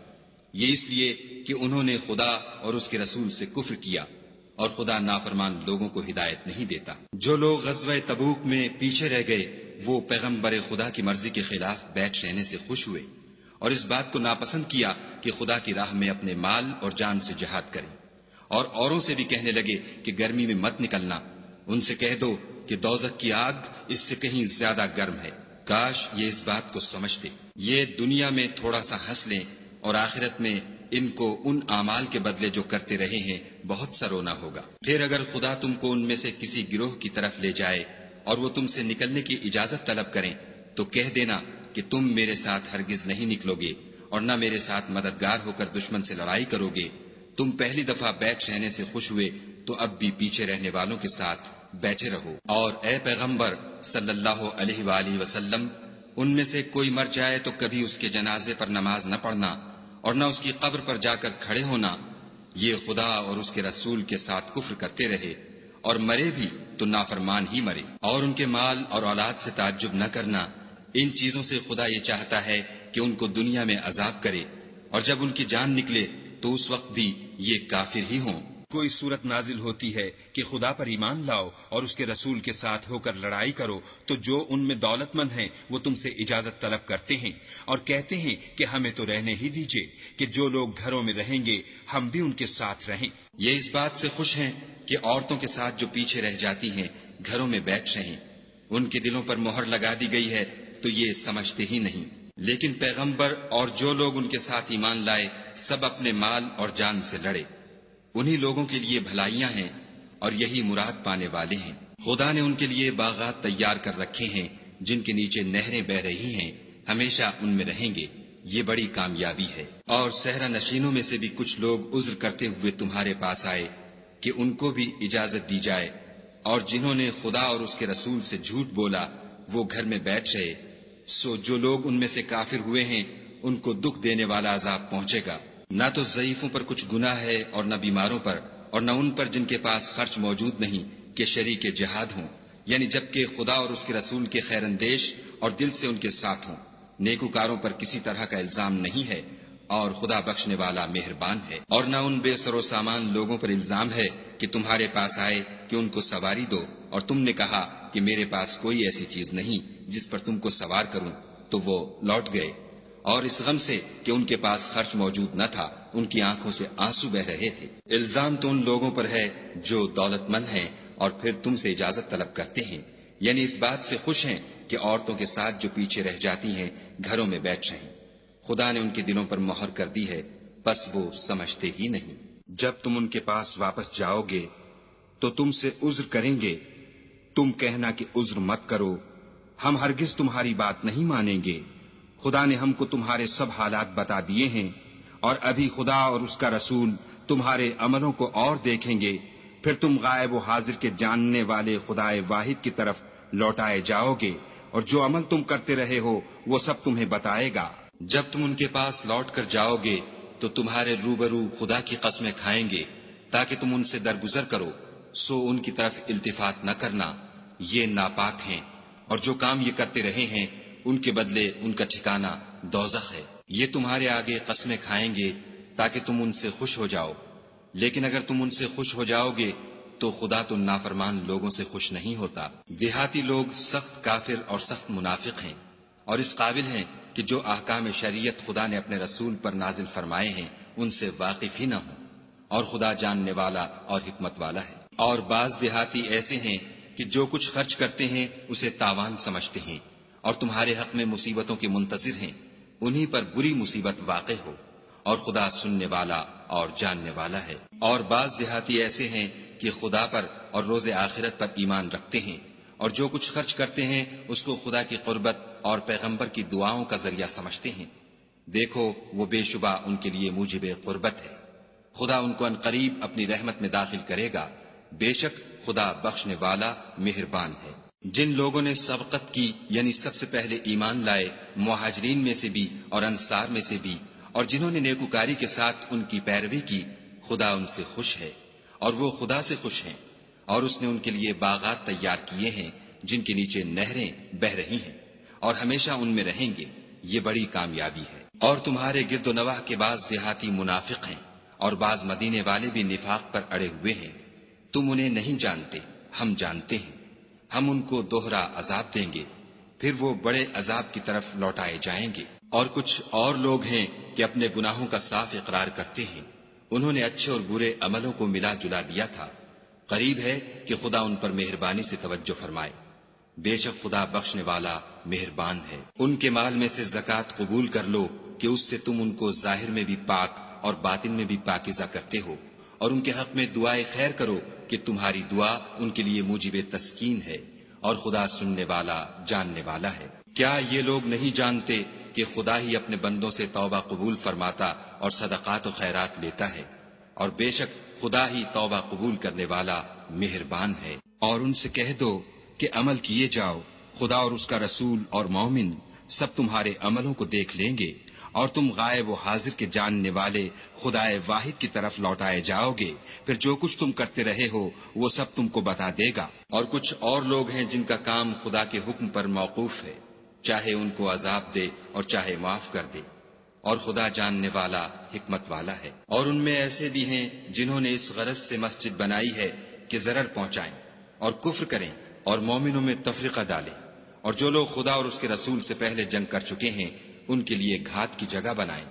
یہ اس لیے کہ انہوں نے خدا اور اس کے رسول سے کفر کیا، اور خدا نافرمان لوگوں کو ہدایت نہیں دیتا۔ جو لوگ غزوہ تبوک میں پیچھے رہ گئے وہ پیغمبر خدا کی مرضی کے خلاف بیٹھ رہنے سے خوش ہوئے اور اس بات کو ناپسند کیا کہ خدا کی راہ میں اپنے مال اور جان سے جہاد کریں، اور اوروں سے بھی کہنے لگے کہ گرمی میں مت نکلنا۔ ان سے کہہ دو کہ دوزخ کی آگ اس سے کہیں زیادہ گرم ہے۔ کاش یہ اس بات کو سمجھتے۔ یہ دنیا میں تھوڑا سا ہنس لیں اور آخرت میں ان کو ان اعمال کے بدلے جو کرتے رہے ہیں بہت سا رونا ہوگا۔ پھر اگر خدا تم کو ان میں سے کسی گروہ کی طرف لے جائے اور وہ تم سے نکلنے کی اجازت طلب کریں تو کہہ دینا کہ تم میرے ساتھ ہرگز نہیں نکلو گے اور نہ میرے ساتھ مددگار ہو کر دشمن سے لڑائی کرو گے۔ تم پہلی دفعہ بیٹھ رہنے سے خوش ہوئے تو اب بھی پیچھے رہنے والوں کے ساتھ بیٹھے رہو۔ اور اے پیغمبر صلی اللہ علیہ وآلہ وسلم، ان میں سے کوئی مر جائے تو کبھی اس کے جنازے پر نماز نہ پڑھنا اور نہ اس کی قبر پر جا کر کھڑے ہونا۔ یہ خدا اور اس کے رسول کے ساتھ کفر کرتے رہے اور مرے بھی تو نافرمان ہی مرے۔ اور ان کے مال اور اولاد سے تعجب نہ کرنا، ان چیزوں سے خدا یہ چاہتا ہے کہ ان کو دنیا میں عذاب کرے، اور جب ان کی جان نکلے تو اس وقت بھی یہ کافر ہی ہوں۔ کوئی صورت نازل ہوتی ہے کہ خدا پر ایمان لاؤ اور اس کے رسول کے ساتھ ہو کر لڑائی کرو تو جو ان میں دولت مند ہیں وہ تم سے اجازت طلب کرتے ہیں اور کہتے ہیں کہ ہمیں تو رہنے ہی دیجئے کہ جو لوگ گھروں میں رہیں گے ہم بھی ان کے ساتھ رہیں۔ یہ اس بات سے خوش ہیں کہ عورتوں کے ساتھ جو پیچھے رہ جاتی ہیں گھروں میں بیٹھ رہیں۔ ان کے دلوں پر مہر لگا دی گئی ہے تو یہ سمجھتے ہی نہیں۔ لیکن پیغمبر اور جو لوگ ان کے ساتھ ایمان لائے سب اپنے مال اور جان سے لڑے، انہی لوگوں کے لیے بھلائیاں ہیں اور یہی مراد پانے والے ہیں۔ خدا نے ان کے لیے باغات تیار کر رکھے ہیں جن کے نیچے نہریں بہ رہی ہیں، ہمیشہ ان میں رہیں گے، یہ بڑی کامیابی ہے۔ اور صحرا نشینوں میں سے بھی کچھ لوگ عذر کرتے ہوئے تمہارے پاس آئے کہ ان کو بھی اجازت دی جائے، اور جنہوں نے خدا اور اس کے رسول سے جھوٹ بولا وہ گھر میں بیٹھ رہے، سو جو لوگ ان میں سے کافر ہوئے ہیں ان کو دکھ دینے والا عذاب پہنچے گا۔ نہ تو ضعیفوں پر کچھ گناہ ہے اور نہ بیماروں پر، اور نہ ان پر جن کے پاس خرچ موجود نہیں کہ شریک جہاد ہوں، یعنی جبکہ خدا اور اس کے رسول کے خیر اندیش اور دل سے ان کے ساتھ ہوں۔ نیکوکاروں پر کسی طرح کا الزام نہیں ہے اور خدا بخشنے والا مہربان ہے۔ اور نہ ان بے سر و سامان لوگوں پر الزام ہے کہ تمہارے پاس آئے کہ ان کو سواری دو اور تم نے کہا کہ میرے پاس کوئی ایسی چیز نہیں جس پر تم کو سوار کروں، تو وہ لوٹ گئے، اور اس غم سے کہ ان کے پاس خرچ موجود نہ تھا ان کی آنکھوں سے آنسو بہ رہے تھے۔ الزام تو ان لوگوں پر ہے جو دولت مند ہیں اور پھر تم سے اجازت طلب کرتے ہیں، یعنی اس بات سے خوش ہیں کہ عورتوں کے ساتھ جو پیچھے رہ جاتی ہیں گھروں میں بیٹھ رہیں۔ خدا نے ان کے دلوں پر مہر کر دی ہے، بس وہ سمجھتے ہی نہیں۔ جب تم ان کے پاس واپس جاؤ گے تو تم سے عذر کریں گے، تم کہنا کہ عذر مت کرو، ہم ہرگز تمہاری بات نہیں مانیں گے۔ خدا نے ہم کو تمہارے سب حالات بتا دیے ہیں، اور ابھی خدا اور اس کا رسول تمہارے عملوں کو اور دیکھیں گے، پھر تم غائب و حاضر کے جاننے والے خدائے واحد کی طرف لوٹائے جاؤ گے، اور جو عمل تم کرتے رہے ہو وہ سب تمہیں بتائے گا۔ جب تم ان کے پاس لوٹ کر جاؤ گے تو تمہارے روبرو خدا کی قسمیں کھائیں گے تاکہ تم ان سے درگزر کرو، سو ان کی طرف التفات نہ کرنا، یہ ناپاک ہیں، اور جو کام یہ کرتے رہے ہیں ان کے بدلے ان کا ٹھکانہ دوزخ ہے۔ یہ تمہارے آگے قسمیں کھائیں گے تاکہ تم ان سے خوش ہو جاؤ، لیکن اگر تم ان سے خوش ہو جاؤ گے تو خدا تو نافرمان لوگوں سے خوش نہیں ہوتا۔ دیہاتی لوگ سخت کافر اور سخت منافق ہیں، اور اس قابل ہیں کہ جو احکام شریعت خدا نے اپنے رسول پر نازل فرمائے ہیں ان سے واقف ہی نہ ہوں، اور خدا جاننے والا اور حکمت والا ہے۔ اور بعض دیہاتی ایسے ہیں کہ جو کچھ خرچ کرتے ہیں اسے تاوان سمجھتے ہیں اور تمہارے حق میں مصیبتوں کے منتظر ہیں، انہی پر بری مصیبت واقع ہو، اور خدا سننے والا اور جاننے والا ہے۔ اور بعض دیہاتی ایسے ہیں کہ خدا پر اور روز آخرت پر ایمان رکھتے ہیں اور جو کچھ خرچ کرتے ہیں اس کو خدا کی قربت اور پیغمبر کی دعاؤں کا ذریعہ سمجھتے ہیں، دیکھو وہ بے شبہ ان کے لیے موجب قربت ہے، خدا ان کو عنقریب اپنی رحمت میں داخل کرے گا، بے شک خدا بخشنے والا مہربان ہے۔ جن لوگوں نے سبقت کی یعنی سب سے پہلے ایمان لائے، مہاجرین میں سے بھی اور انصار میں سے بھی، اور جنہوں نے نیکوکاری کے ساتھ ان کی پیروی کی، خدا ان سے خوش ہے اور وہ خدا سے خوش ہیں، اور اس نے ان کے لیے باغات تیار کیے ہیں جن کے نیچے نہریں بہ رہی ہیں اور ہمیشہ ان میں رہیں گے، یہ بڑی کامیابی ہے۔ اور تمہارے گرد و نواح کے بعض دیہاتی منافق ہیں اور بعض مدینے والے بھی نفاق پر اڑے ہوئے ہیں، تم انہیں نہیں جانتے، ہم جانتے ہیں، ہم ان کو دوہرا عذاب دیں گے، پھر وہ بڑے عذاب کی طرف لوٹائے جائیں گے۔ اور کچھ اور لوگ ہیں کہ اپنے گناہوں کا صاف اقرار کرتے ہیں، انہوں نے اچھے اور برے عملوں کو ملا جلا دیا تھا، قریب ہے کہ خدا ان پر مہربانی سے توجہ فرمائے، بے شک خدا بخشنے والا مہربان ہے۔ ان کے مال میں سے زکوٰۃ قبول کر لو کہ اس سے تم ان کو ظاہر میں بھی پاک اور باطن میں بھی پاکیزہ کرتے ہو، اور ان کے حق میں دعائے خیر کرو کہ تمہاری دعا ان کے لیے موجب تسکین ہے، اور خدا سننے والا جاننے والا ہے۔ کیا یہ لوگ نہیں جانتے کہ خدا ہی اپنے بندوں سے توبہ قبول فرماتا اور صدقات و خیرات لیتا ہے، اور بے شک خدا ہی توبہ قبول کرنے والا مہربان ہے۔ اور ان سے کہہ دو کہ عمل کیے جاؤ، خدا اور اس کا رسول اور مومن سب تمہارے عملوں کو دیکھ لیں گے، اور تم غائب و حاضر کے جاننے والے خدائے واحد کی طرف لوٹائے جاؤ گے، پھر جو کچھ تم کرتے رہے ہو وہ سب تم کو بتا دے گا۔ اور کچھ اور لوگ ہیں جن کا کام خدا کے حکم پر موقوف ہے، چاہے ان کو عذاب دے اور چاہے معاف کر دے، اور خدا جاننے والا حکمت والا ہے۔ اور ان میں ایسے بھی ہیں جنہوں نے اس غرض سے مسجد بنائی ہے کہ ضرر پہنچائیں اور کفر کریں اور مومنوں میں تفرقہ ڈالیں، اور جو لوگ خدا اور اس کے رسول سے پہلے جنگ کر چکے ہیں ان کے لیے گھات کی جگہ بنائیں،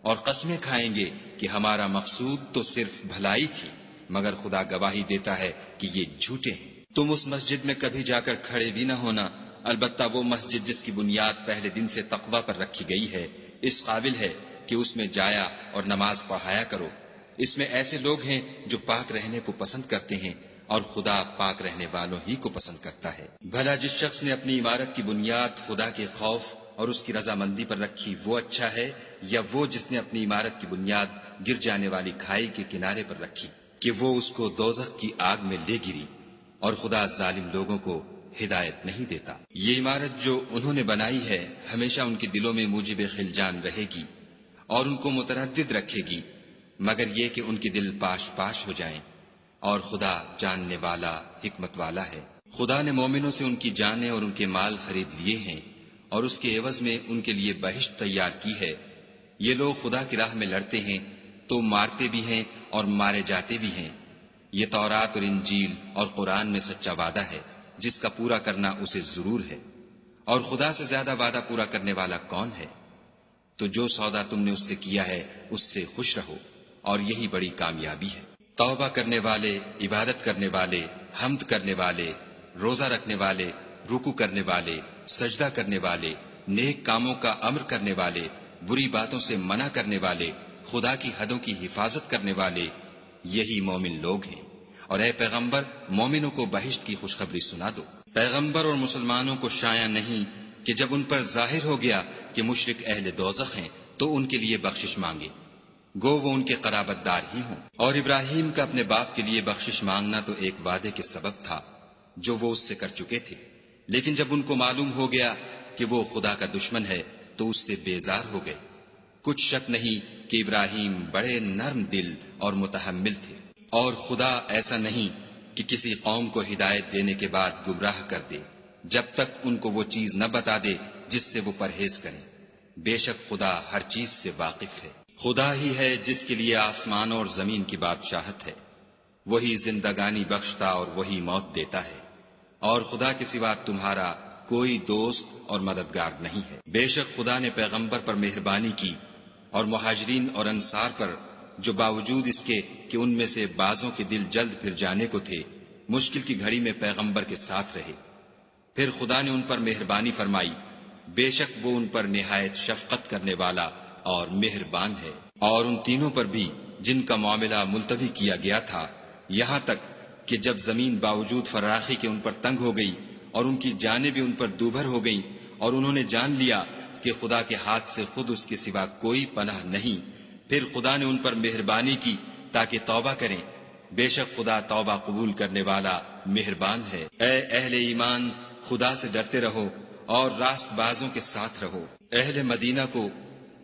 اور قسمیں کھائیں گے کہ ہمارا مقصود تو صرف بھلائی تھی، مگر خدا گواہی دیتا ہے کہ یہ جھوٹے ہیں۔ تم اس مسجد میں کبھی جا کر کھڑے بھی نہ ہونا، البتہ وہ مسجد جس کی بنیاد پہلے دن سے تقوی پر رکھی گئی ہے اس قابل ہے کہ اس میں جایا اور نماز پڑھایا کرو۔ اس میں ایسے لوگ ہیں جو پاک رہنے کو پسند کرتے ہیں، اور خدا پاک رہنے والوں ہی کو پسند کرتا ہے۔ بھلا جس شخص نے اپنی عمارت کی بنیاد خدا کے خوف اور اس کی رضامندی پر رکھی وہ اچھا ہے، یا وہ جس نے اپنی عمارت کی بنیاد گر جانے والی کھائی کے کنارے پر رکھی کہ وہ اس کو دوزخ کی آگ میں لے گری، اور خدا ظالم لوگوں کو ہدایت نہیں دیتا۔ یہ عمارت جو انہوں نے بنائی ہے ہمیشہ ان کے دلوں میں موجب خلجان رہے گی اور ان کو متردد رکھے گی، مگر یہ کہ ان کے دل پاش پاش ہو جائیں، اور خدا جاننے والا حکمت والا ہے۔ خدا نے مومنوں سے ان کی جانیں اور ان کے مال خرید لیے ہیں، اور اس کے عوض میں ان کے لیے بہشت تیار کی ہے۔ یہ لوگ خدا کی راہ میں لڑتے ہیں تو مارتے بھی ہیں اور مارے جاتے بھی ہیں۔ یہ تورات اور انجیل اور قرآن میں سچا وعدہ ہے جس کا پورا کرنا اسے ضرور ہے، اور خدا سے زیادہ وعدہ پورا کرنے والا کون ہے؟ تو جو سودا تم نے اس سے کیا ہے اس سے خوش رہو، اور یہی بڑی کامیابی ہے۔ توبہ کرنے والے، عبادت کرنے والے، حمد کرنے والے، روزہ رکھنے والے، رکوع کرنے والے، سجدہ کرنے والے، نیک کاموں کا امر کرنے والے، بری باتوں سے منع کرنے والے، خدا کی حدوں کی حفاظت کرنے والے، یہی مومن لوگ ہیں۔ اور اے پیغمبر مومنوں کو بہشت کی خوشخبری سنا دو۔ پیغمبر اور مسلمانوں کو شایع نہیں کہ جب ان پر ظاہر ہو گیا کہ مشرک اہل دوزخ ہیں تو ان کے لیے بخشش مانگے، گو وہ ان کے قرابت دار ہی ہوں۔ اور ابراہیم کا اپنے باپ کے لیے بخشش مانگنا تو ایک وعدے کے سبب تھا جو وہ اس سے کر چکے تھے، لیکن جب ان کو معلوم ہو گیا کہ وہ خدا کا دشمن ہے تو اس سے بیزار ہو گئے۔ کچھ شک نہیں کہ ابراہیم بڑے نرم دل اور متحمل تھے، اور خدا ایسا نہیں کہ کسی قوم کو ہدایت دینے کے بعد گمراہ کر دے جب تک ان کو وہ چیز نہ بتا دے جس سے وہ پرہیز کریں۔ بے شک خدا ہر چیز سے واقف ہے۔ خدا ہی ہے جس کے لیے آسمان اور زمین کی بادشاہت ہے، وہی زندگانی بخشتا اور وہی موت دیتا ہے، اور خدا کے سوا تمہارا کوئی دوست اور مددگار نہیں ہے۔ بے شک خدا نے پیغمبر پر مہربانی کی اور مہاجرین اور انصار پر، جو باوجود اس کے کہ ان میں سے بعضوں کے دل جلد پھر جانے کو تھے، مشکل کی گھڑی میں پیغمبر کے ساتھ رہے۔ پھر خدا نے ان پر مہربانی فرمائی، بے شک وہ ان پر نہایت شفقت کرنے والا اور مہربان ہے۔ اور ان تینوں پر بھی جن کا معاملہ ملتوی کیا گیا تھا، یہاں تک کہ جب زمین باوجود فراخی کے ان پر تنگ ہو گئی اور ان کی جانیں بھی ان پر دوبھر ہو گئیں، اور انہوں نے جان لیا کہ خدا کے ہاتھ سے خود اس کے سوا کوئی پناہ نہیں، پھر خدا نے ان پر مہربانی کی تاکہ توبہ کریں، بے شک خدا توبہ قبول کرنے والا مہربان ہے۔ اے اہل ایمان، خدا سے ڈرتے رہو اور راست بازوں کے ساتھ رہو۔ اہل مدینہ کو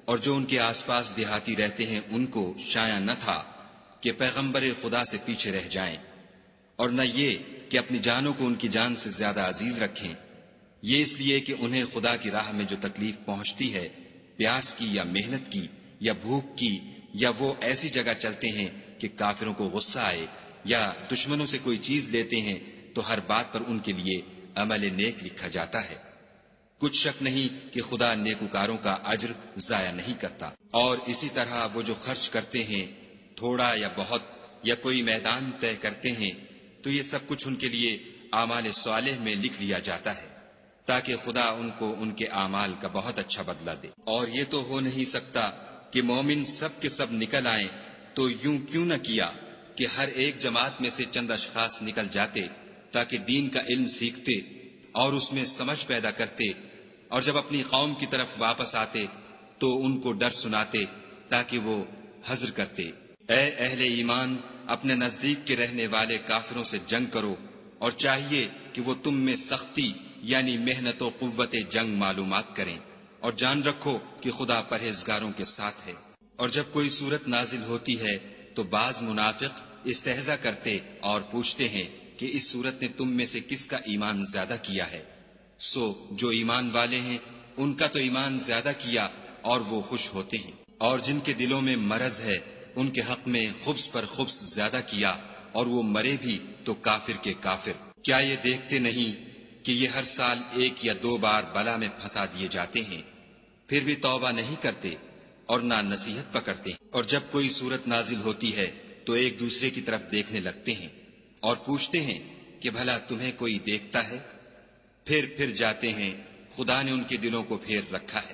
اور جو ان کے آس پاس دیہاتی رہتے ہیں ان کو شایع نہ تھا کہ پیغمبر خدا سے پیچھے رہ جائیں، اور نہ یہ کہ اپنی جانوں کو ان کی جان سے زیادہ عزیز رکھیں، یہ اس لیے کہ انہیں خدا کی راہ میں جو تکلیف پہنچتی ہے، پیاس کی یا محنت کی یا بھوک کی، یا وہ ایسی جگہ چلتے ہیں کہ کافروں کو غصہ آئے، یا دشمنوں سے کوئی چیز لیتے ہیں تو ہر بات پر ان کے لیے عمل نیک لکھا جاتا ہے۔ کچھ شک نہیں کہ خدا نیکوکاروں کا اجر ضائع نہیں کرتا۔ اور اسی طرح وہ جو خرچ کرتے ہیں تھوڑا یا بہت، یا کوئی میدان طے کرتے ہیں، تو یہ سب کچھ ان کے لیے اعمال صالح میں لکھ لیا جاتا ہے، تاکہ خدا ان کو ان کے اعمال کا بہت اچھا بدلہ دے۔ اور یہ تو ہو نہیں سکتا کہ مومن سب کے سب نکل آئیں، تو یوں کیوں نہ کیا کہ ہر ایک جماعت میں سے چند اشخاص نکل جاتے تاکہ دین کا علم سیکھتے اور اس میں سمجھ پیدا کرتے، اور جب اپنی قوم کی طرف واپس آتے تو ان کو ڈر سناتے تاکہ وہ حذر کرتے۔ اے اہل ایمان، اپنے نزدیک کے رہنے والے کافروں سے جنگ کرو، اور چاہیے کہ وہ تم میں سختی یعنی محنت و قوت جنگ معلومات کریں، اور جان رکھو کہ خدا پرہیزگاروں کے ساتھ ہے۔ اور جب کوئی صورت نازل ہوتی ہے تو بعض منافق استہزا کرتے اور پوچھتے ہیں کہ اس صورت نے تم میں سے کس کا ایمان زیادہ کیا ہے؟ سو جو ایمان والے ہیں ان کا تو ایمان زیادہ کیا اور وہ خوش ہوتے ہیں، اور جن کے دلوں میں مرض ہے ان کے حق میں خبث پر خبث زیادہ کیا، اور وہ مرے بھی تو کافر کے کافر۔ کیا یہ دیکھتے نہیں کہ یہ ہر سال 1 یا 2 بار بلا میں پھنسا دیے جاتے ہیں، پھر بھی توبہ نہیں کرتے اور نہ نصیحت پکڑتے؟ اور جب کوئی صورت نازل ہوتی ہے تو ایک دوسرے کی طرف دیکھنے لگتے ہیں اور پوچھتے ہیں کہ بھلا تمہیں کوئی دیکھتا ہے؟ پھر جاتے ہیں، خدا نے ان کے دلوں کو پھیر رکھا ہے،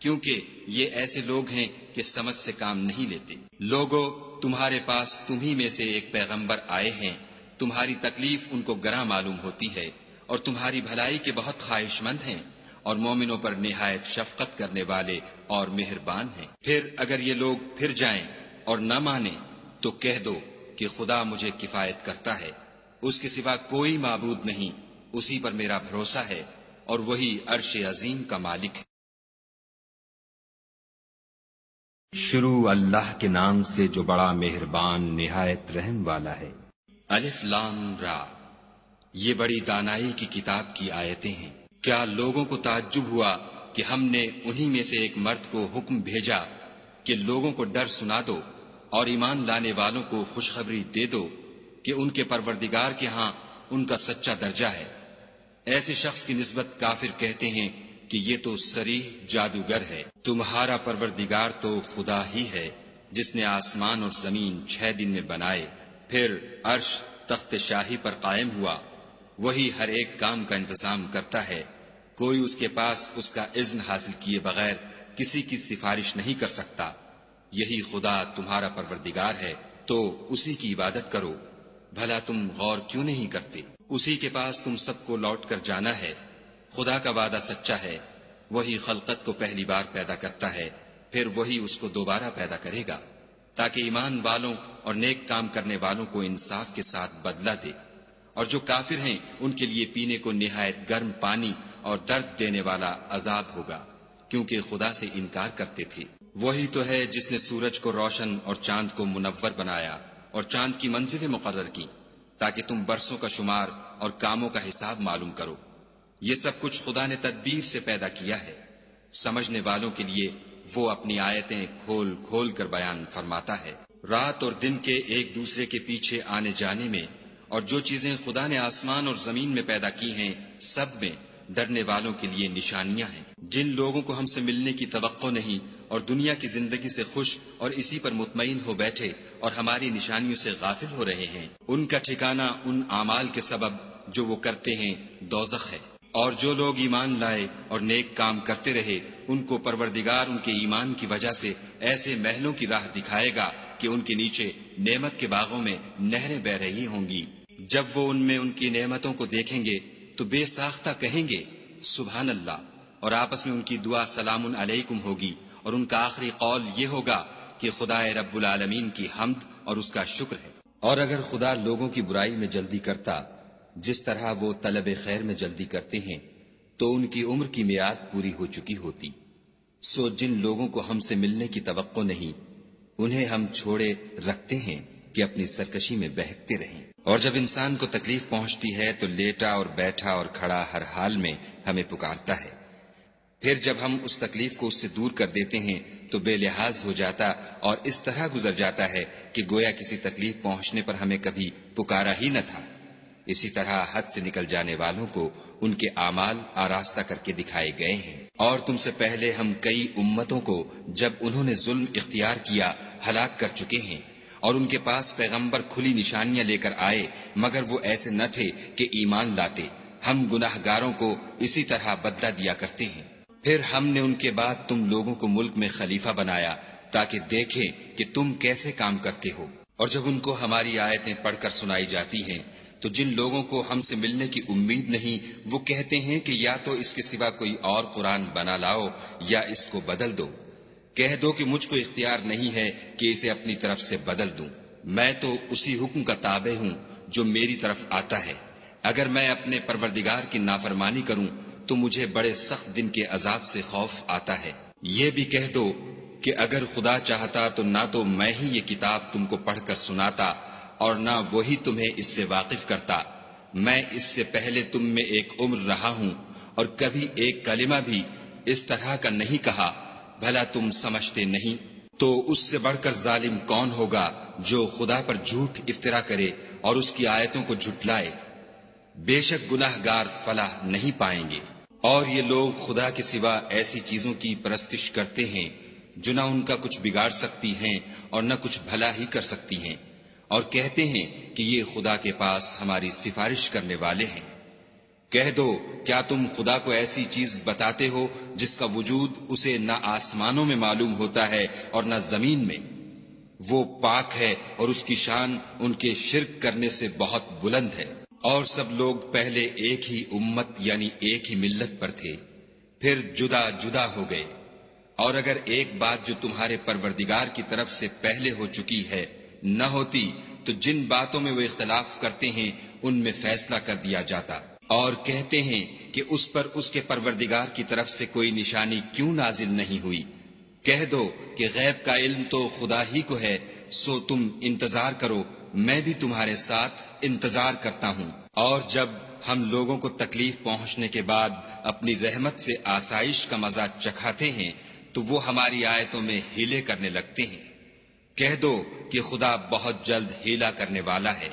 کیونکہ یہ ایسے لوگ ہیں کہ سمجھ سے کام نہیں لیتے۔ لوگو، تمہارے پاس تمہی میں سے ایک پیغمبر آئے ہیں، تمہاری تکلیف ان کو گراں معلوم ہوتی ہے، اور تمہاری بھلائی کے بہت خواہش مند ہیں، اور مومنوں پر نہایت شفقت کرنے والے اور مہربان ہیں۔ پھر اگر یہ لوگ پھر جائیں اور نہ مانیں تو کہہ دو کہ خدا مجھے کفایت کرتا ہے، اس کے سوا کوئی معبود نہیں، اسی پر میرا بھروسہ ہے، اور وہی عرش عظیم کا مالک ہے۔ شروع اللہ کے نام سے جو بڑا مہربان نہایت رحم والا ہے۔ الف لام را، یہ بڑی دانائی کی کتاب کی آیتیں ہیں۔ کیا لوگوں کو تعجب ہوا کہ ہم نے انہی میں سے ایک مرد کو حکم بھیجا کہ لوگوں کو ڈر سنا دو اور ایمان لانے والوں کو خوشخبری دے دو کہ ان کے پروردگار کے ہاں ان کا سچا درجہ ہے۔ ایسے شخص کی نسبت کافر کہتے ہیں کہ یہ تو صریح جادوگر ہے۔ تمہارا پروردگار تو خدا ہی ہے جس نے آسمان اور زمین 6 دن میں بنائے، پھر عرش تخت شاہی پر قائم ہوا، وہی ہر ایک کام کا انتظام کرتا ہے، کوئی اس کے پاس اس کا اذن حاصل کیے بغیر کسی کی سفارش نہیں کر سکتا۔ یہی خدا تمہارا پروردگار ہے، تو اسی کی عبادت کرو۔ بھلا تم غور کیوں نہیں کرتے؟ اسی کے پاس تم سب کو لوٹ کر جانا ہے۔ خدا کا وعدہ سچا ہے، وہی خلقت کو پہلی بار پیدا کرتا ہے، پھر وہی اس کو دوبارہ پیدا کرے گا، تاکہ ایمان والوں اور نیک کام کرنے والوں کو انصاف کے ساتھ بدلہ دے، اور جو کافر ہیں ان کے لیے پینے کو نہایت گرم پانی اور درد دینے والا عذاب ہوگا، کیونکہ خدا سے انکار کرتے تھے۔ وہی تو ہے جس نے سورج کو روشن اور چاند کو منور بنایا اور چاند کی منزلیں مقرر کی تاکہ تم برسوں کا شمار اور کاموں کا حساب معلوم کرو۔ یہ سب کچھ خدا نے تدبیر سے پیدا کیا ہے، سمجھنے والوں کے لیے وہ اپنی آیتیں کھول کھول کر بیان فرماتا ہے۔ رات اور دن کے ایک دوسرے کے پیچھے آنے جانے میں اور جو چیزیں خدا نے آسمان اور زمین میں پیدا کی ہیں سب میں ڈرنے والوں کے لیے نشانیاں ہیں۔ جن لوگوں کو ہم سے ملنے کی توقع نہیں اور دنیا کی زندگی سے خوش اور اسی پر مطمئن ہو بیٹھے اور ہماری نشانیوں سے غافل ہو رہے ہیں، ان کا ٹھکانہ ان اعمال کے سبب جو وہ کرتے ہیں دوزخ ہے۔ اور جو لوگ ایمان لائے اور نیک کام کرتے رہے ان کو پروردگار ان کے ایمان کی وجہ سے ایسے محلوں کی راہ دکھائے گا کہ ان کے نیچے نعمت کے باغوں میں نہریں بہ رہی ہوں گی۔ جب وہ ان میں ان کی نعمتوں کو دیکھیں گے تو بے ساختہ کہیں گے سبحان اللہ، اور آپس میں ان کی دعا سلام علیکم ہوگی، اور ان کا آخری قول یہ ہوگا کہ خدا رب العالمین کی حمد اور اس کا شکر ہے۔ اور اگر خدا لوگوں کی برائی میں جلدی کرتا جس طرح وہ طلب خیر میں جلدی کرتے ہیں تو ان کی عمر کی میعاد پوری ہو چکی ہوتی۔ سو جن لوگوں کو ہم سے ملنے کی توقع نہیں، انہیں ہم چھوڑے رکھتے ہیں کہ اپنی سرکشی میں بہکتے رہیں۔ اور جب انسان کو تکلیف پہنچتی ہے تو لیٹا اور بیٹھا اور کھڑا ہر حال میں ہمیں پکارتا ہے، پھر جب ہم اس تکلیف کو اس سے دور کر دیتے ہیں تو بے لحاظ ہو جاتا اور اس طرح گزر جاتا ہے کہ گویا کسی تکلیف پہنچنے پر ہمیں کبھی پکارا ہی نہ تھا۔ اسی طرح حد سے نکل جانے والوں کو ان کے اعمال آراستہ کر کے دکھائے گئے ہیں۔ اور تم سے پہلے ہم کئی امتوں کو جب انہوں نے ظلم اختیار کیا ہلاک کر چکے ہیں، اور ان کے پاس پیغمبر کھلی نشانیاں لے کر آئے مگر وہ ایسے نہ تھے کہ ایمان لاتے۔ ہم گناہ گاروں کو اسی طرح بدلہ دیا کرتے ہیں۔ پھر ہم نے ان کے بعد تم لوگوں کو ملک میں خلیفہ بنایا تاکہ دیکھیں کہ تم کیسے کام کرتے ہو۔ اور جب ان کو ہماری آیتیں پڑھ کر سنائی جاتی ہیں تو جن لوگوں کو ہم سے ملنے کی امید نہیں وہ کہتے ہیں کہ یا تو اس کے سوا کوئی اور قرآن بنا لاؤ یا اس کو بدل دو۔ کہہ دو کہ مجھ کو اختیار نہیں ہے کہ اسے اپنی طرف سے بدل دوں، میں تو اسی حکم کا تابع ہوں جو میری طرف آتا ہے۔ اگر میں اپنے پروردگار کی نافرمانی کروں تو مجھے بڑے سخت دن کے عذاب سے خوف آتا ہے۔ یہ بھی کہہ دو کہ اگر خدا چاہتا تو نہ تو میں ہی یہ کتاب تم کو پڑھ کر سناتا اور نہ وہی تمہیں اس سے واقف کرتا۔ میں اس سے پہلے تم میں ایک عمر رہا ہوں اور کبھی ایک کلمہ بھی اس طرح کا نہیں کہا، بھلا تم سمجھتے نہیں؟ تو اس سے بڑھ کر ظالم کون ہوگا جو خدا پر جھوٹ افطرا کرے اور اس کی آیتوں کو جھٹلائے؟ بے شک گناہ گار فلاح نہیں پائیں گے۔ اور یہ لوگ خدا کے سوا ایسی چیزوں کی پرستش کرتے ہیں جو نہ ان کا کچھ بگاڑ سکتی ہیں اور نہ کچھ بھلا ہی کر سکتی ہیں، اور کہتے ہیں کہ یہ خدا کے پاس ہماری سفارش کرنے والے ہیں۔ کہہ دو کیا تم خدا کو ایسی چیز بتاتے ہو جس کا وجود اسے نہ آسمانوں میں معلوم ہوتا ہے اور نہ زمین میں؟ وہ پاک ہے اور اس کی شان ان کے شرک کرنے سے بہت بلند ہے۔ اور سب لوگ پہلے ایک ہی امت یعنی ایک ہی ملت پر تھے، پھر جدا جدا ہو گئے۔ اور اگر ایک بات جو تمہارے پروردگار کی طرف سے پہلے ہو چکی ہے نہ ہوتی تو جن باتوں میں وہ اختلاف کرتے ہیں ان میں فیصلہ کر دیا جاتا۔ اور کہتے ہیں کہ اس پر اس کے پروردگار کی طرف سے کوئی نشانی کیوں نازل نہیں ہوئی؟ کہہ دو کہ غیب کا علم تو خدا ہی کو ہے، سو تم انتظار کرو، میں بھی تمہارے ساتھ انتظار کرتا ہوں۔ اور جب ہم لوگوں کو تکلیف پہنچنے کے بعد اپنی رحمت سے آسائش کا مزہ چکھاتے ہیں تو وہ ہماری آیتوں میں ہیلے کرنے لگتے ہیں۔ کہہ دو کہ خدا بہت جلد ہیلا کرنے والا ہے،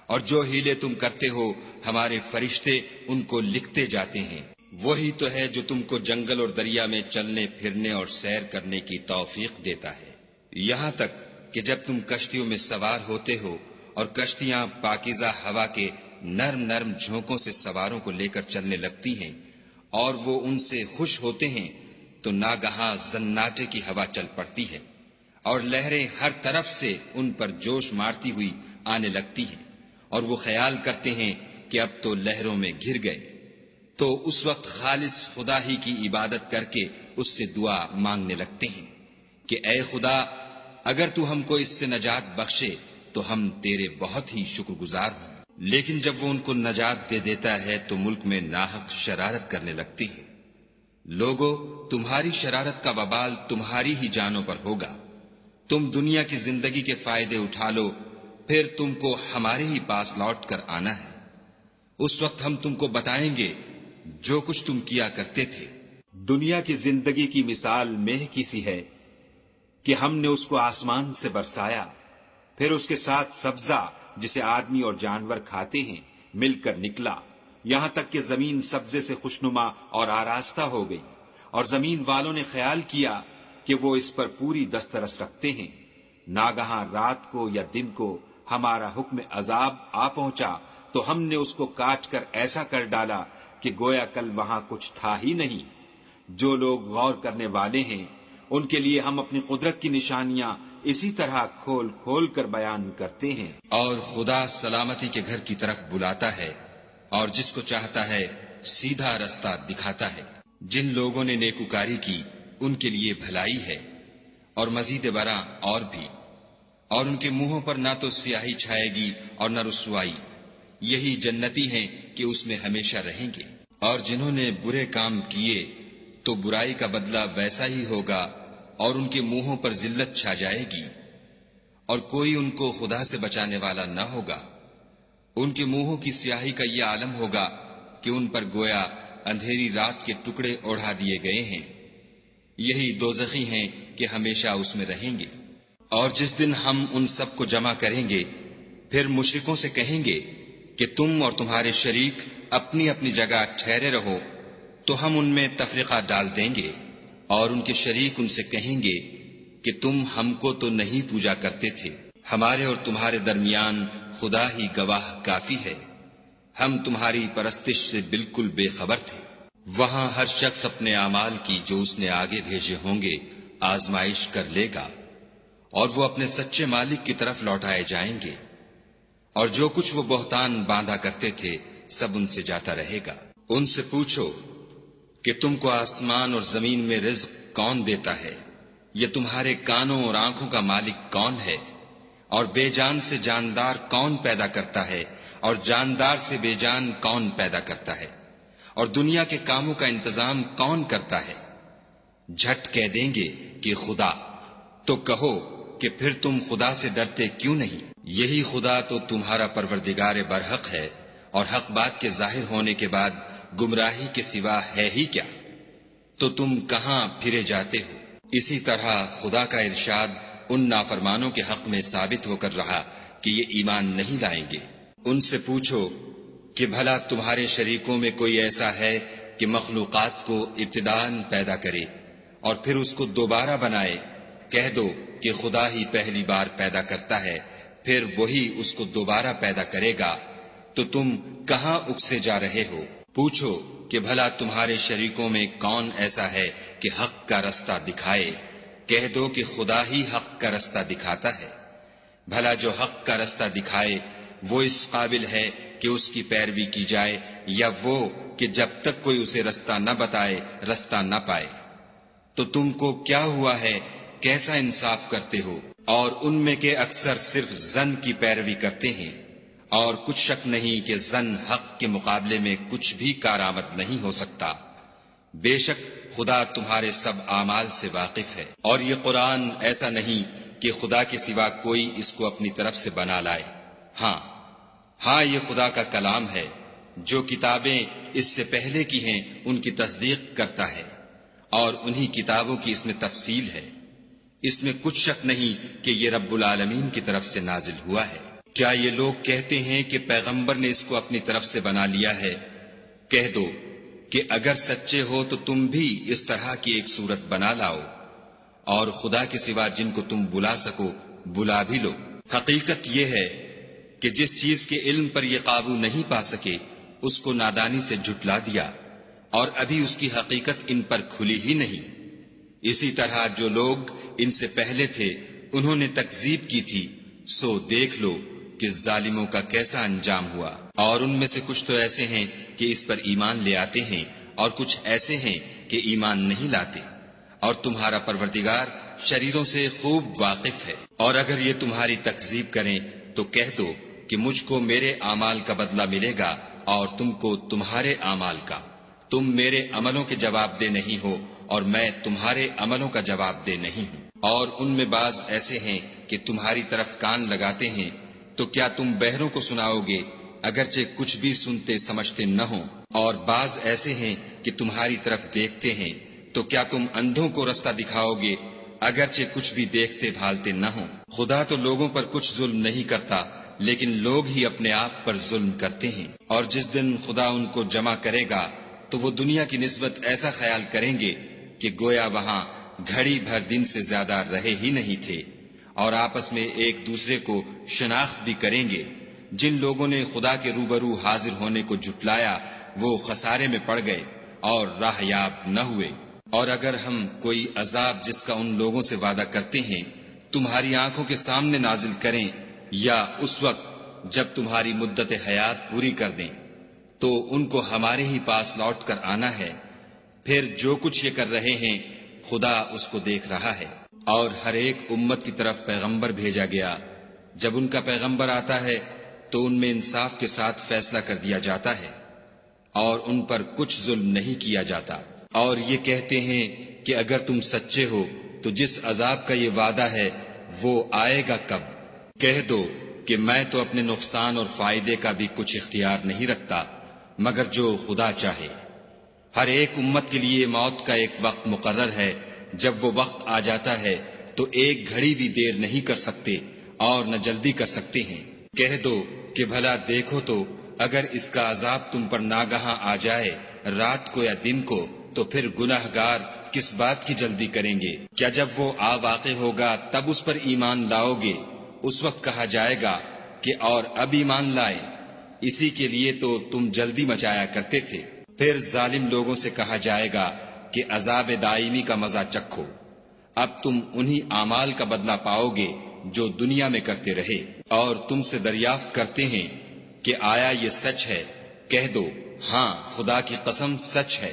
اور جو ہیلے تم کرتے ہو ہمارے فرشتے ان کو لکھتے جاتے ہیں۔ وہی تو ہے جو تم کو جنگل اور دریا میں چلنے پھرنے اور سیر کرنے کی توفیق دیتا ہے، یہاں تک کہ جب تم کشتیوں میں سوار ہوتے ہو اور کشتیاں پاکیزہ ہوا کے نرم نرم جھونکوں سے سواروں کو لے کر چلنے لگتی ہیں اور وہ ان سے خوش ہوتے ہیں تو ناگہاں زناٹے کی ہوا چل پڑتی ہے اور لہریں ہر طرف سے ان پر جوش مارتی ہوئی آنے لگتی ہیں، اور وہ خیال کرتے ہیں کہ اب تو لہروں میں گر گئے۔ تو اس وقت خالص خدا ہی کی عبادت کر کے اس سے دعا مانگنے لگتے ہیں کہ اے خدا اگر تو ہم کو اس سے نجات بخشے تو ہم تیرے بہت ہی شکر گزار ہوں۔ لیکن جب وہ ان کو نجات دے دیتا ہے تو ملک میں ناحق شرارت کرنے لگتے ہیں۔ لوگو تمہاری شرارت کا وبال تمہاری ہی جانوں پر ہوگا۔ تم دنیا کی زندگی کے فائدے اٹھا لو، پھر تم کو ہمارے ہی پاس لوٹ کر آنا ہے۔ اس وقت ہم تم کو بتائیں گے جو کچھ تم کیا کرتے تھے۔ دنیا کی زندگی کی مثال مہ کی سی ہے کہ ہم نے اس کو آسمان سے برسایا، پھر اس کے ساتھ سبزہ جسے آدمی اور جانور کھاتے ہیں مل کر نکلا، یہاں تک کہ زمین سبزے سے خوشنما اور آراستہ ہو گئی، اور زمین والوں نے خیال کیا کہ وہ اس پر پوری دسترس رکھتے ہیں۔ ناگہاں رات کو یا دن کو ہمارا حکم عذاب آ پہنچا تو ہم نے اس کو کاٹ کر ایسا کر ڈالا کہ گویا کل وہاں کچھ تھا ہی نہیں۔ جو لوگ غور کرنے والے ہیں ان کے لیے ہم اپنی قدرت کی نشانیاں اسی طرح کھول کھول کر بیان کرتے ہیں۔ اور خدا سلامتی کے گھر کی طرف بلاتا ہے اور جس کو چاہتا ہے سیدھا رستہ دکھاتا ہے۔ جن لوگوں نے نیکوکاری کی ان کے لیے بھلائی ہے، اور مزید برآں اور بھی، اور ان کے منہوں پر نہ تو سیاہی چھائے گی اور نہ رسوائی، یہی جنتی ہیں کہ اس میں ہمیشہ رہیں گے۔ اور جنہوں نے برے کام کیے تو برائی کا بدلہ ویسا ہی ہوگا، اور ان کے منہوں پر ذلت چھا جائے گی، اور کوئی ان کو خدا سے بچانے والا نہ ہوگا۔ ان کے منہوں کی سیاہی کا یہ عالم ہوگا کہ ان پر گویا اندھیری رات کے ٹکڑے اوڑھا دیے گئے ہیں، یہی دوزخی ہیں کہ ہمیشہ اس میں رہیں گے۔ اور جس دن ہم ان سب کو جمع کریں گے، پھر مشرکوں سے کہیں گے کہ تم اور تمہارے شریک اپنی اپنی جگہ ٹھہرے رہو، تو ہم ان میں تفرقہ ڈال دیں گے، اور ان کے شریک ان سے کہیں گے کہ تم ہم کو تو نہیں پوجا کرتے تھے، ہمارے اور تمہارے درمیان خدا ہی گواہ کافی ہے، ہم تمہاری پرستش سے بالکل بے خبر تھے۔ وہاں ہر شخص اپنے اعمال کی جو اس نے آگے بھیجے ہوں گے آزمائش کر لے گا، اور وہ اپنے سچے مالک کی طرف لوٹائے جائیں گے، اور جو کچھ وہ بہتان باندھا کرتے تھے سب ان سے جاتا رہے گا۔ ان سے پوچھو کہ تم کو آسمان اور زمین میں رزق کون دیتا ہے؟ یہ تمہارے کانوں اور آنکھوں کا مالک کون ہے؟ اور بے جان سے جاندار کون پیدا کرتا ہے، اور جاندار سے بے جان کون پیدا کرتا ہے؟ اور دنیا کے کاموں کا انتظام کون کرتا ہے؟ جھٹ کہہ دیں گے کہ خدا۔ تو کہو کہ پھر تم خدا سے ڈرتے کیوں نہیں؟ یہی خدا تو تمہارا پروردگار برحق ہے، اور حق بات کے ظاہر ہونے کے بعد گمراہی کے سوا ہے ہی کیا؟ تو تم کہاں پھرے جاتے ہو؟ اسی طرح خدا کا ارشاد ان نافرمانوں کے حق میں ثابت ہو کر رہا کہ یہ ایمان نہیں لائیں گے۔ ان سے پوچھو کہ بھلا تمہارے شریکوں میں کوئی ایسا ہے کہ مخلوقات کو ابتداءً پیدا کرے اور پھر اس کو دوبارہ بنائے؟ کہہ دو کہ خدا ہی پہلی بار پیدا کرتا ہے، پھر وہی اس کو دوبارہ پیدا کرے گا، تو تم کہاں اکسے جا رہے ہو؟ پوچھو کہ بھلا تمہارے شریکوں میں کون ایسا ہے کہ حق کا رستہ دکھائے؟ کہہ دو کہ خدا ہی حق کا رستہ دکھاتا ہے۔ بھلا جو حق کا رستہ دکھائے وہ اس قابل ہے کہ اس کی پیروی کی جائے، یا وہ کہ جب تک کوئی اسے رستہ نہ بتائے رستہ نہ پائے؟ تو تم کو کیا ہوا ہے، کیسا انصاف کرتے ہو؟ اور ان میں کے اکثر صرف ظن کی پیروی کرتے ہیں، اور کچھ شک نہیں کہ ظن حق کے مقابلے میں کچھ بھی کارآمد نہیں ہو سکتا۔ بے شک خدا تمہارے سب اعمال سے واقف ہے۔ اور یہ قرآن ایسا نہیں کہ خدا کے سوا کوئی اس کو اپنی طرف سے بنا لائے۔ ہاں یہ خدا کا کلام ہے، جو کتابیں اس سے پہلے کی ہیں ان کی تصدیق کرتا ہے، اور انہی کتابوں کی اس میں تفصیل ہے۔ اس میں کچھ شک نہیں کہ یہ رب العالمین کی طرف سے نازل ہوا ہے۔ کیا یہ لوگ کہتے ہیں کہ پیغمبر نے اس کو اپنی طرف سے بنا لیا ہے؟ کہہ دو کہ اگر سچے ہو تو تم بھی اس طرح کی ایک صورت بنا لاؤ، اور خدا کے سوا جن کو تم بلا سکو بلا بھی لو۔ حقیقت یہ ہے کہ جس چیز کے علم پر یہ قابو نہیں پا سکے اس کو نادانی سے جھٹلا دیا، اور ابھی اس کی حقیقت ان پر کھلی ہی نہیں۔ اسی طرح جو لوگ ان سے پہلے تھے انہوں نے تکذیب کی تھی، سو دیکھ لو کہ ظالموں کا کیسا انجام ہوا۔ اور ان میں سے کچھ تو ایسے ہیں کہ اس پر ایمان لے آتے ہیں، اور کچھ ایسے ہیں کہ ایمان نہیں لاتے، اور تمہارا پروردگار شریروں سے خوب واقف ہے۔ اور اگر یہ تمہاری تکذیب کریں تو کہہ دو کہ مجھ کو میرے اعمال کا بدلہ ملے گا، اور تم کو تمہارے اعمال کا۔ تم میرے عملوں کے جواب دہ نہیں ہو، اور میں تمہارے عملوں کا جواب دہ نہیں ہوں۔ اور ان میں بعض ایسے ہیں کہ تمہاری طرف کان لگاتے ہیں، تو کیا تم بہروں کو سناؤ گے اگرچہ کچھ بھی سنتے سمجھتے نہ ہوں؟ اور بعض ایسے ہیں کہ تمہاری طرف دیکھتے ہیں، تو کیا تم اندھوں کو رستہ دکھاؤ گے اگرچہ کچھ بھی دیکھتے بھالتے نہ ہوں؟ خدا تو لوگوں پر کچھ ظلم نہیں کرتا، لیکن لوگ ہی اپنے آپ پر ظلم کرتے ہیں۔ اور جس دن خدا ان کو جمع کرے گا تو وہ دنیا کی نسبت ایسا خیال کریں گے کہ گویا وہاں گھڑی بھر دن سے زیادہ رہے ہی نہیں تھے، اور آپس میں ایک دوسرے کو شناخت بھی کریں گے۔ جن لوگوں نے خدا کے روبرو حاضر ہونے کو جھٹلایا وہ خسارے میں پڑ گئے اور راہ یاب نہ ہوئے۔ اور اگر ہم کوئی عذاب جس کا ان لوگوں سے وعدہ کرتے ہیں تمہاری آنکھوں کے سامنے نازل کریں، یا اس وقت جب تمہاری مدت حیات پوری کر دیں، تو ان کو ہمارے ہی پاس لوٹ کر آنا ہے، پھر جو کچھ یہ کر رہے ہیں خدا اس کو دیکھ رہا ہے۔ اور ہر ایک امت کی طرف پیغمبر بھیجا گیا، جب ان کا پیغمبر آتا ہے تو ان میں انصاف کے ساتھ فیصلہ کر دیا جاتا ہے اور ان پر کچھ ظلم نہیں کیا جاتا۔ اور یہ کہتے ہیں کہ اگر تم سچے ہو تو جس عذاب کا یہ وعدہ ہے وہ آئے گا کب؟ کہہ دو کہ میں تو اپنے نقصان اور فائدے کا بھی کچھ اختیار نہیں رکھتا مگر جو خدا چاہے۔ ہر ایک امت کے لیے موت کا ایک وقت مقرر ہے، جب وہ وقت آ جاتا ہے تو ایک گھڑی بھی دیر نہیں کر سکتے اور نہ جلدی کر سکتے ہیں۔ کہہ دو کہ بھلا دیکھو تو اگر اس کا عذاب تم پر ناگہاں آ جائے رات کو یا دن کو تو پھر گناہگار کس بات کی جلدی کریں گے؟ کیا جب وہ آ واقع ہوگا تب اس پر ایمان لاؤ گے؟ اس وقت کہا جائے گا کہ اور اب ایمان لائے، اسی کے لیے تو تم جلدی مچایا کرتے تھے۔ پھر ظالم لوگوں سے کہا جائے گا کہ عذاب دائمی کا مزہ چکھو، اب تم انہی اعمال کا بدلہ پاؤ گے جو دنیا میں کرتے رہے۔ اور تم سے دریافت کرتے ہیں کہ آیا یہ سچ ہے؟ کہہ دو ہاں خدا کی قسم سچ ہے،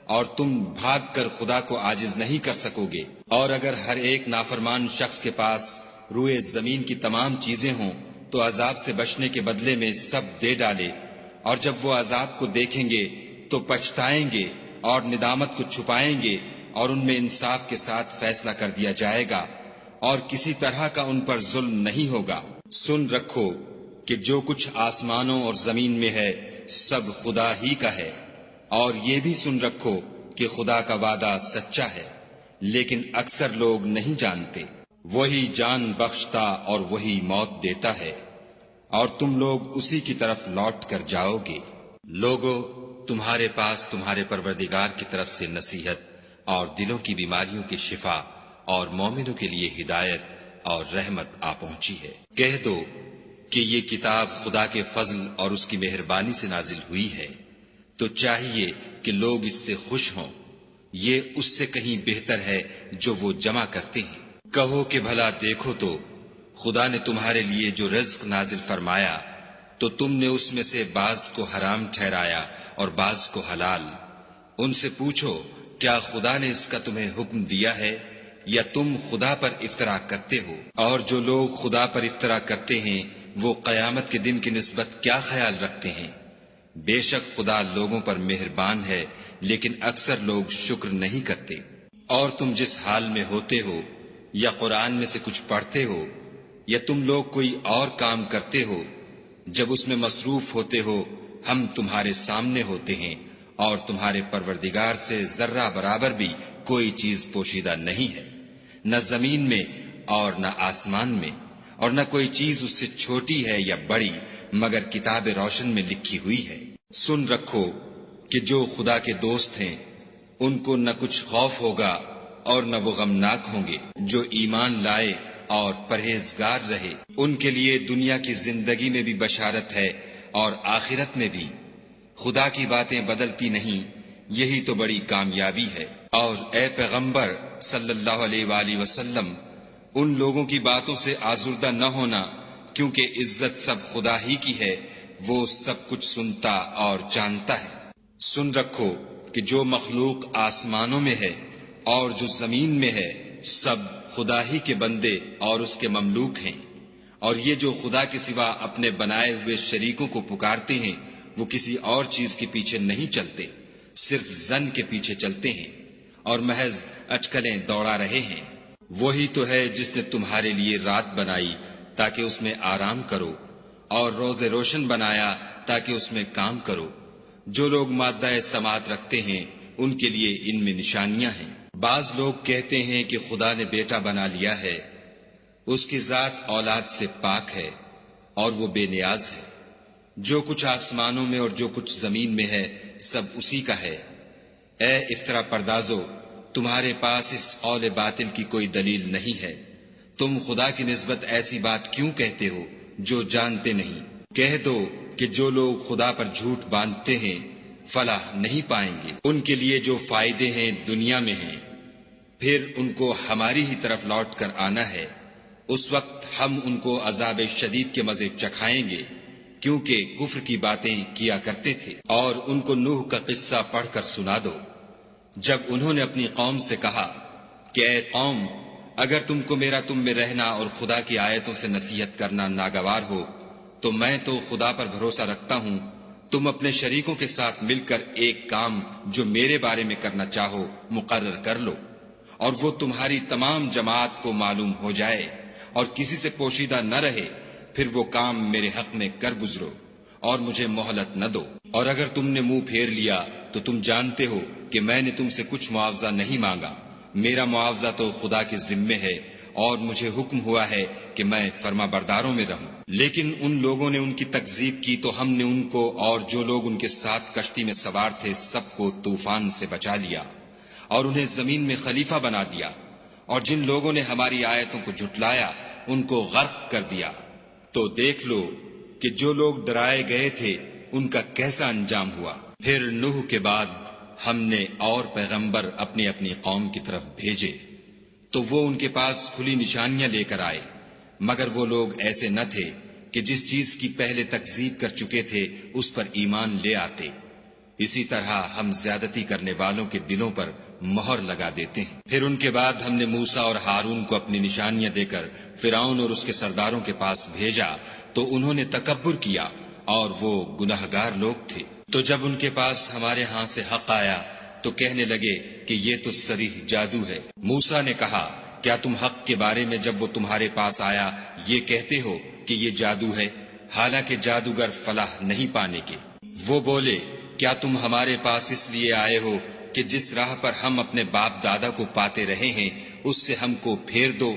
اور تم بھاگ کر خدا کو عاجز نہیں کر سکو گے۔ اور اگر ہر ایک نافرمان شخص کے پاس روئے زمین کی تمام چیزیں ہوں تو عذاب سے بچنے کے بدلے میں سب دے ڈالے، اور جب وہ عذاب کو دیکھیں گے تو پچھتائیں گے اور ندامت کو چھپائیں گے، اور ان میں انصاف کے ساتھ فیصلہ کر دیا جائے گا، اور کسی طرح کا ان پر ظلم نہیں ہوگا۔ سن رکھو کہ جو کچھ آسمانوں اور زمین میں ہے سب خدا ہی کا ہے، اور یہ بھی سن رکھو کہ خدا کا وعدہ سچا ہے، لیکن اکثر لوگ نہیں جانتے۔ وہی جان بخشتا اور وہی موت دیتا ہے، اور تم لوگ اسی کی طرف لوٹ کر جاؤ گے۔ لوگو، تمہارے پاس تمہارے پروردگار کی طرف سے نصیحت اور دلوں کی بیماریوں کی شفا اور مومنوں کے لیے ہدایت اور رحمت آ پہنچی ہے۔ کہہ دو کہ یہ کتاب خدا کے فضل اور اس کی مہربانی سے نازل ہوئی ہے، تو چاہیے کہ لوگ اس سے خوش ہوں، یہ اس سے کہیں بہتر ہے جو وہ جمع کرتے ہیں۔ کہو کہ بھلا دیکھو تو خدا نے تمہارے لیے جو رزق نازل فرمایا تو تم نے اس میں سے بعض کو حرام ٹھہرایا اور بعض کو حلال۔ ان سے پوچھو کیا خدا نے اس کا تمہیں حکم دیا ہے یا تم خدا پر افطرا کرتے ہو؟ اور جو لوگ خدا پر افطرا کرتے ہیں وہ قیامت کے دن کی نسبت کیا خیال رکھتے ہیں؟ بے شک خدا لوگوں پر مہربان ہے، لیکن اکثر لوگ شکر نہیں کرتے۔ اور تم جس حال میں ہوتے ہو، یا قرآن میں سے کچھ پڑھتے ہو یا تم لوگ کوئی اور کام کرتے ہو، جب اس میں مصروف ہوتے ہو ہم تمہارے سامنے ہوتے ہیں، اور تمہارے پروردگار سے ذرہ برابر بھی کوئی چیز پوشیدہ نہیں ہے، نہ زمین میں اور نہ آسمان میں، اور نہ کوئی چیز اس سے چھوٹی ہے یا بڑی مگر کتاب روشن میں لکھی ہوئی ہے۔ سن رکھو کہ جو خدا کے دوست ہیں ان کو نہ کچھ خوف ہوگا اور نہ وہ غمناک ہوں گے۔ جو ایمان لائے اور پرہیزگار رہے ان کے لیے دنیا کی زندگی میں بھی بشارت ہے اور آخرت میں بھی۔ خدا کی باتیں بدلتی نہیں، یہی تو بڑی کامیابی ہے۔ اور اے پیغمبر صلی اللہ علیہ وآلہ وسلم، ان لوگوں کی باتوں سے آزردہ نہ ہونا، کیونکہ عزت سب خدا ہی کی ہے، وہ سب کچھ سنتا اور جانتا ہے۔ سن رکھو کہ جو مخلوق آسمانوں میں ہے اور جو زمین میں ہے سب خدا ہی کے بندے اور اس کے مملوک ہیں، اور یہ جو خدا کے سوا اپنے بنائے ہوئے شریکوں کو پکارتے ہیں وہ کسی اور چیز کے پیچھے نہیں چلتے، صرف ظن کے پیچھے چلتے ہیں اور محض اٹکلیں دوڑا رہے ہیں۔ وہی تو ہے جس نے تمہارے لیے رات بنائی تاکہ اس میں آرام کرو، اور روز روشن بنایا تاکہ اس میں کام کرو۔ جو لوگ مادہ سماعت رکھتے ہیں ان کے لیے ان میں نشانیاں ہیں۔ بعض لوگ کہتے ہیں کہ خدا نے بیٹا بنا لیا ہے، اس کی ذات اولاد سے پاک ہے اور وہ بے نیاز ہے۔ جو کچھ آسمانوں میں اور جو کچھ زمین میں ہے سب اسی کا ہے۔ اے افترا پردازو، تمہارے پاس اس قول باطل کی کوئی دلیل نہیں ہے، تم خدا کی نسبت ایسی بات کیوں کہتے ہو جو جانتے نہیں؟ کہہ دو کہ جو لوگ خدا پر جھوٹ باندھتے ہیں فلاح نہیں پائیں گے۔ ان کے لیے جو فائدے ہیں دنیا میں ہیں، پھر ان کو ہماری ہی طرف لوٹ کر آنا ہے، اس وقت ہم ان کو عذاب شدید کے مزے چکھائیں گے، کیونکہ کفر کی باتیں کیا کرتے تھے۔ اور ان کو نوح کا قصہ پڑھ کر سنا دو، جب انہوں نے اپنی قوم سے کہا کہ اے قوم، اگر تم کو میرا تم میں رہنا اور خدا کی آیتوں سے نصیحت کرنا ناگوار ہو تو میں تو خدا پر بھروسہ رکھتا ہوں، تم اپنے شریکوں کے ساتھ مل کر ایک کام جو میرے بارے میں کرنا چاہو مقرر کر لو، اور وہ تمہاری تمام جماعت کو معلوم ہو جائے اور کسی سے پوشیدہ نہ رہے، پھر وہ کام میرے حق میں کر گزرو اور مجھے مہلت نہ دو۔ اور اگر تم نے منہ پھیر لیا تو تم جانتے ہو کہ میں نے تم سے کچھ معاوضہ نہیں مانگا، میرا معاوضہ تو خدا کے ذمے ہے، اور مجھے حکم ہوا ہے کہ میں فرما برداروں میں رہوں۔ لیکن ان لوگوں نے ان کی تکذیب کی تو ہم نے ان کو اور جو لوگ ان کے ساتھ کشتی میں سوار تھے سب کو طوفان سے بچا لیا اور انہیں زمین میں خلیفہ بنا دیا، اور جن لوگوں نے ہماری آیتوں کو جھٹلایا ان کو غرق کر دیا۔ تو دیکھ لو کہ جو لوگ ڈرائے گئے تھے ان کا کیسا انجام ہوا۔ پھر نوح کے بعد ہم نے اور پیغمبر اپنی اپنی قوم کی طرف بھیجے تو وہ ان کے پاس کھلی نشانیاں لے کر آئے، مگر وہ لوگ ایسے نہ تھے کہ جس چیز کی پہلے تکذیب کر چکے تھے اس پر ایمان لے آتے۔ اسی طرح ہم زیادتی کرنے والوں کے دلوں پر مہر لگا دیتے ہیں۔ پھر ان کے بعد ہم نے موسیٰ اور ہارون کو اپنی نشانیاں دے کر فرعون اور اس کے سرداروں کے پاس بھیجا تو انہوں نے تکبر کیا اور وہ گناہگار لوگ تھے۔ تو جب ان کے پاس ہمارے ہاں سے حق آیا تو کہنے لگے کہ یہ تو صریح جادو ہے۔ موسیٰ نے کہا کیا تم حق کے بارے میں جب وہ تمہارے پاس آیا یہ کہتے ہو کہ یہ جادو ہے، حالانکہ جادوگر فلاح نہیں پانے کے؟ وہ بولے کیا تم ہمارے پاس اس لیے آئے ہو کہ جس راہ پر ہم اپنے باپ دادا کو پاتے رہے ہیں اس سے ہم کو پھیر دو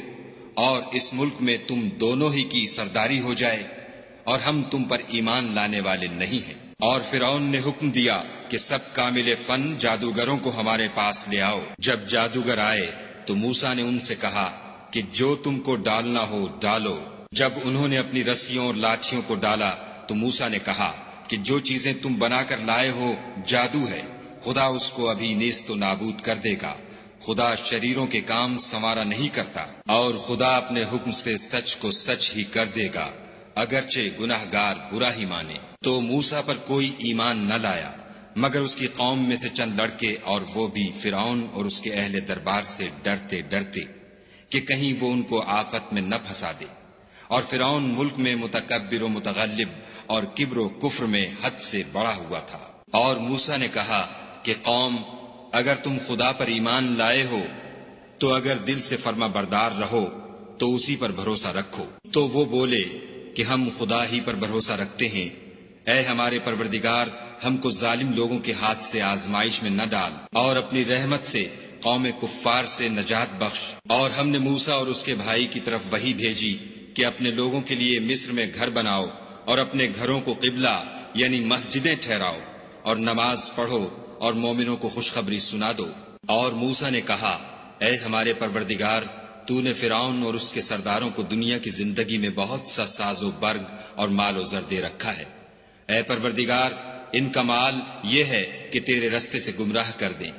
اور اس ملک میں تم دونوں ہی کی سرداری ہو جائے، اور ہم تم پر ایمان لانے والے نہیں ہیں۔ اور فرعون نے حکم دیا کہ سب کامل فن جادوگروں کو ہمارے پاس لے آؤ۔ جب جادوگر آئے تو موسیٰ نے ان سے کہا کہ جو تم کو ڈالنا ہو ڈالو۔ جب انہوں نے اپنی رسیوں اور لاٹھیوں کو ڈالا تو موسیٰ نے کہا کہ جو چیزیں تم بنا کر لائے ہو جادو ہے، خدا اس کو ابھی نیست و نابود کر دے گا۔ خدا شریروں کے کام سنوارا نہیں کرتا، اور خدا اپنے حکم سے سچ کو سچ ہی کر دے گا، اگرچہ گناہگار برا ہی مانے۔ تو موسیٰ پر کوئی ایمان نہ لایا مگر اس کی قوم میں سے چند لڑکے، اور وہ بھی فرعون اور اس کے اہل دربار سے ڈرتے ڈرتے کہ کہیں وہ ان کو آفت میں نہ پھنسا دے۔ اور فرعون ملک میں متکبر و متغلب اور کبر و کفر میں حد سے بڑا ہوا تھا۔ اور موسیٰ نے کہا کہ قوم، اگر تم خدا پر ایمان لائے ہو تو اگر دل سے فرما بردار رہو تو اسی پر بھروسہ رکھو۔ تو وہ بولے کہ ہم خدا ہی پر بھروسہ رکھتے ہیں۔ اے ہمارے پروردگار، ہم کو ظالم لوگوں کے ہاتھ سے آزمائش میں نہ ڈال، اور اپنی رحمت سے قوم کفار سے نجات بخش۔ اور ہم نے موسیٰ اور اس کے بھائی کی طرف وحی بھیجی کہ اپنے لوگوں کے لیے مصر میں گھر بناؤ اور اپنے گھروں کو قبلہ یعنی مسجدیں ٹھہراؤ، اور نماز پڑھو اور مومنوں کو خوشخبری سنا دو۔ اور موسیٰ نے کہا اے ہمارے پروردگار، تو نے فرعون اور اس کے سرداروں کو دنیا کی زندگی میں بہت سا ساز و برگ اور مال و زر دے رکھا ہے۔ اے پروردگار، ان کا مال یہ ہے کہ تیرے رستے سے گمراہ کر دیں۔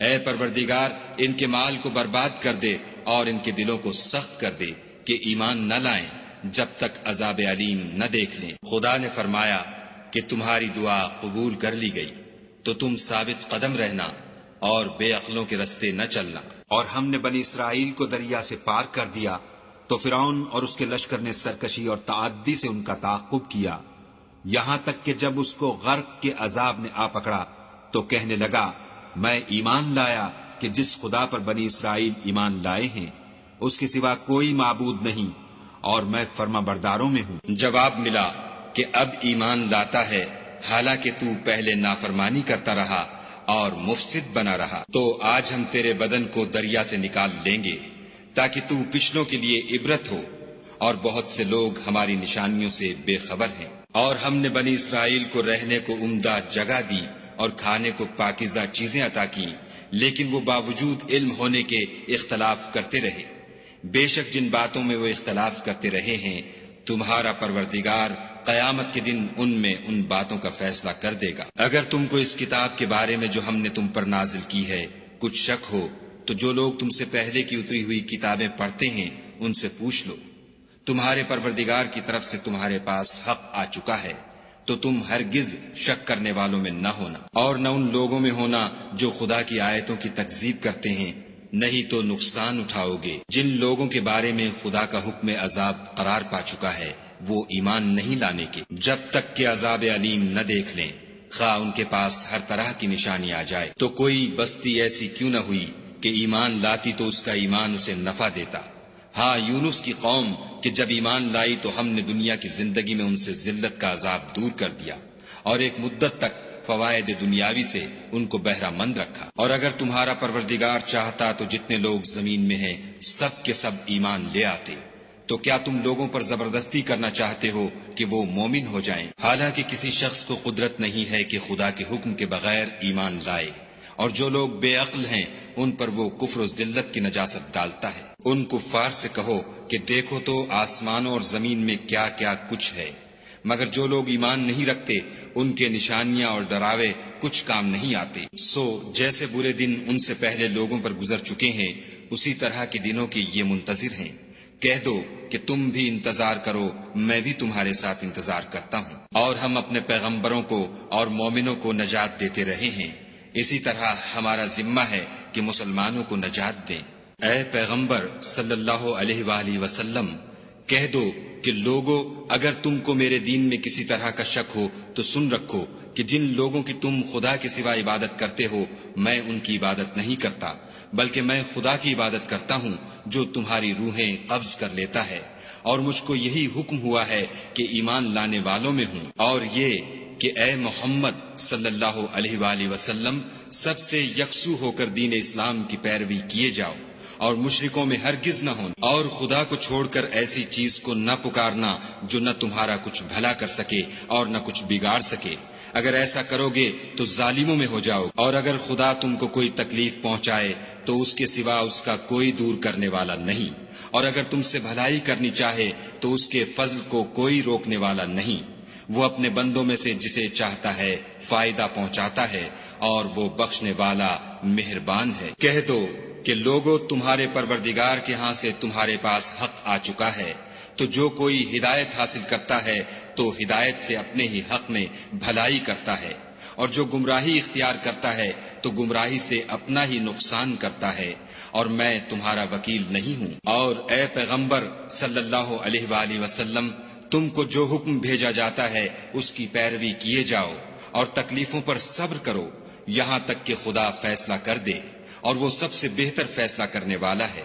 اے پروردگار، ان کے مال کو برباد کر دے اور ان کے دلوں کو سخت کر دے کہ ایمان نہ لائیں جب تک عذاب علیم نہ دیکھ لیں۔ خدا نے فرمایا کہ تمہاری دعا قبول کر لی گئی، تو تم ثابت قدم رہنا اور بے عقلوں کے رستے نہ چلنا۔ اور ہم نے بنی اسرائیل کو دریا سے پار کر دیا تو فرعون اور اس کے لشکر نے سرکشی اور تعدی سے ان کا تعاقب کیا، یہاں تک کہ جب اس کو غرق کے عذاب نے آ پکڑا تو کہنے لگا میں ایمان لایا کہ جس خدا پر بنی اسرائیل ایمان لائے ہیں اس کے سوا کوئی معبود نہیں، اور میں فرما برداروں میں ہوں۔ جواب ملا کہ اب ایمان لاتا ہے حالانکہ تو پہلے نافرمانی کرتا رہا اور مفسد بنا رہا۔ تو آج ہم تیرے بدن کو دریا سے نکال لیں گے تاکہ تو پچھلوں کے لیے عبرت ہو، اور بہت سے لوگ ہماری نشانیوں سے بے خبر ہیں۔ اور ہم نے بنی اسرائیل کو رہنے کو عمدہ جگہ دی اور کھانے کو پاکیزہ چیزیں عطا کی، لیکن وہ باوجود علم ہونے کے اختلاف کرتے رہے۔ بے شک جن باتوں میں وہ اختلاف کرتے رہے ہیں تمہارا پروردگار قیامت کے دن ان میں ان باتوں کا فیصلہ کر دے گا۔ اگر تم کو اس کتاب کے بارے میں جو ہم نے تم پر نازل کی ہے کچھ شک ہو تو جو لوگ تم سے پہلے کی اتری ہوئی کتابیں پڑھتے ہیں ان سے پوچھ لو، تمہارے پروردگار کی طرف سے تمہارے پاس حق آ چکا ہے، تو تم ہرگز شک کرنے والوں میں نہ ہونا، اور نہ ان لوگوں میں ہونا جو خدا کی آیتوں کی تکذیب کرتے ہیں، نہیں تو نقصان اٹھاؤ گے۔ جن لوگوں کے بارے میں خدا کا حکم عذاب قرار پا چکا ہے وہ ایمان نہیں لانے کے جب تک کہ عذاب علیم نہ دیکھ لیں، خواہ ان کے پاس ہر طرح کی نشانی آ جائے۔ تو کوئی بستی ایسی کیوں نہ ہوئی کہ ایمان لاتی تو اس کا ایمان اسے نفع دیتا۔ ہاں، یونس کی قوم کہ جب ایمان لائی تو ہم نے دنیا کی زندگی میں ان سے ذلت کا عذاب دور کر دیا اور ایک مدت تک فوائد دنیاوی سے ان کو بہرہ مند رکھا۔ اور اگر تمہارا پروردگار چاہتا تو جتنے لوگ زمین میں ہیں سب کے سب ایمان لے آتے۔ تو کیا تم لوگوں پر زبردستی کرنا چاہتے ہو کہ وہ مومن ہو جائیں؟ حالانکہ کسی شخص کو قدرت نہیں ہے کہ خدا کے حکم کے بغیر ایمان لائے، اور جو لوگ بے عقل ہیں ان پر وہ کفر و ذلت کی نجاست ڈالتا ہے۔ ان کفار سے کہو کہ دیکھو تو آسمانوں اور زمین میں کیا کیا کچھ ہے، مگر جو لوگ ایمان نہیں رکھتے ان کے نشانیاں اور ڈراوے کچھ کام نہیں آتے۔ سو جیسے برے دن ان سے پہلے لوگوں پر گزر چکے ہیں اسی طرح کے دنوں کے یہ منتظر ہیں۔ کہہ دو کہ تم بھی انتظار کرو، میں بھی تمہارے ساتھ انتظار کرتا ہوں، اور ہم اپنے پیغمبروں کو اور مومنوں کو نجات دیتے رہے ہیں، اسی طرح ہمارا ذمہ ہے کہ مسلمانوں کو نجات دیں۔ اے پیغمبر صلی اللہ علیہ وآلہ وسلم، کہہ دو کہ لوگو اگر تم کو میرے دین میں کسی طرح کا شک ہو تو سن رکھو کہ جن لوگوں کی تم خدا کے سوا عبادت کرتے ہو میں ان کی عبادت نہیں کرتا، بلکہ میں خدا کی عبادت کرتا ہوں جو تمہاری روحیں قبض کر لیتا ہے، اور مجھ کو یہی حکم ہوا ہے کہ ایمان لانے والوں میں ہوں، اور یہ کہ اے محمد صلی اللہ علیہ وآلہ وسلم سب سے یکسو ہو کر دین اسلام کی پیروی کیے جاؤ، اور مشرکوں میں ہرگز نہ ہونا، اور خدا کو چھوڑ کر ایسی چیز کو نہ پکارنا جو نہ تمہارا کچھ بھلا کر سکے اور نہ کچھ بگاڑ سکے۔ اگر ایسا کرو گے تو ظالموں میں ہو جاؤ، اور اگر خدا تم کو کوئی تکلیف پہنچائے تو اس کے سوا اس کا کوئی دور کرنے والا نہیں، اور اگر تم سے بھلائی کرنی چاہے تو اس کے فضل کو کوئی روکنے والا نہیں۔ وہ اپنے بندوں میں سے جسے چاہتا ہے فائدہ پہنچاتا ہے، اور وہ بخشنے والا مہربان ہے۔ کہہ دو کہ لوگوں تمہارے پروردگار کے ہاں سے تمہارے پاس حق آ چکا ہے، تو جو کوئی ہدایت حاصل کرتا ہے تو ہدایت سے اپنے ہی حق میں بھلائی کرتا ہے، اور جو گمراہی اختیار کرتا ہے تو گمراہی سے اپنا ہی نقصان کرتا ہے، اور میں تمہارا وکیل نہیں ہوں۔ اور اے پیغمبر صلی اللہ علیہ وآلہ وسلم، تم کو جو حکم بھیجا جاتا ہے اس کی پیروی کیے جاؤ، اور تکلیفوں پر صبر کرو یہاں تک کہ خدا فیصلہ کر دے، اور وہ سب سے بہتر فیصلہ کرنے والا ہے۔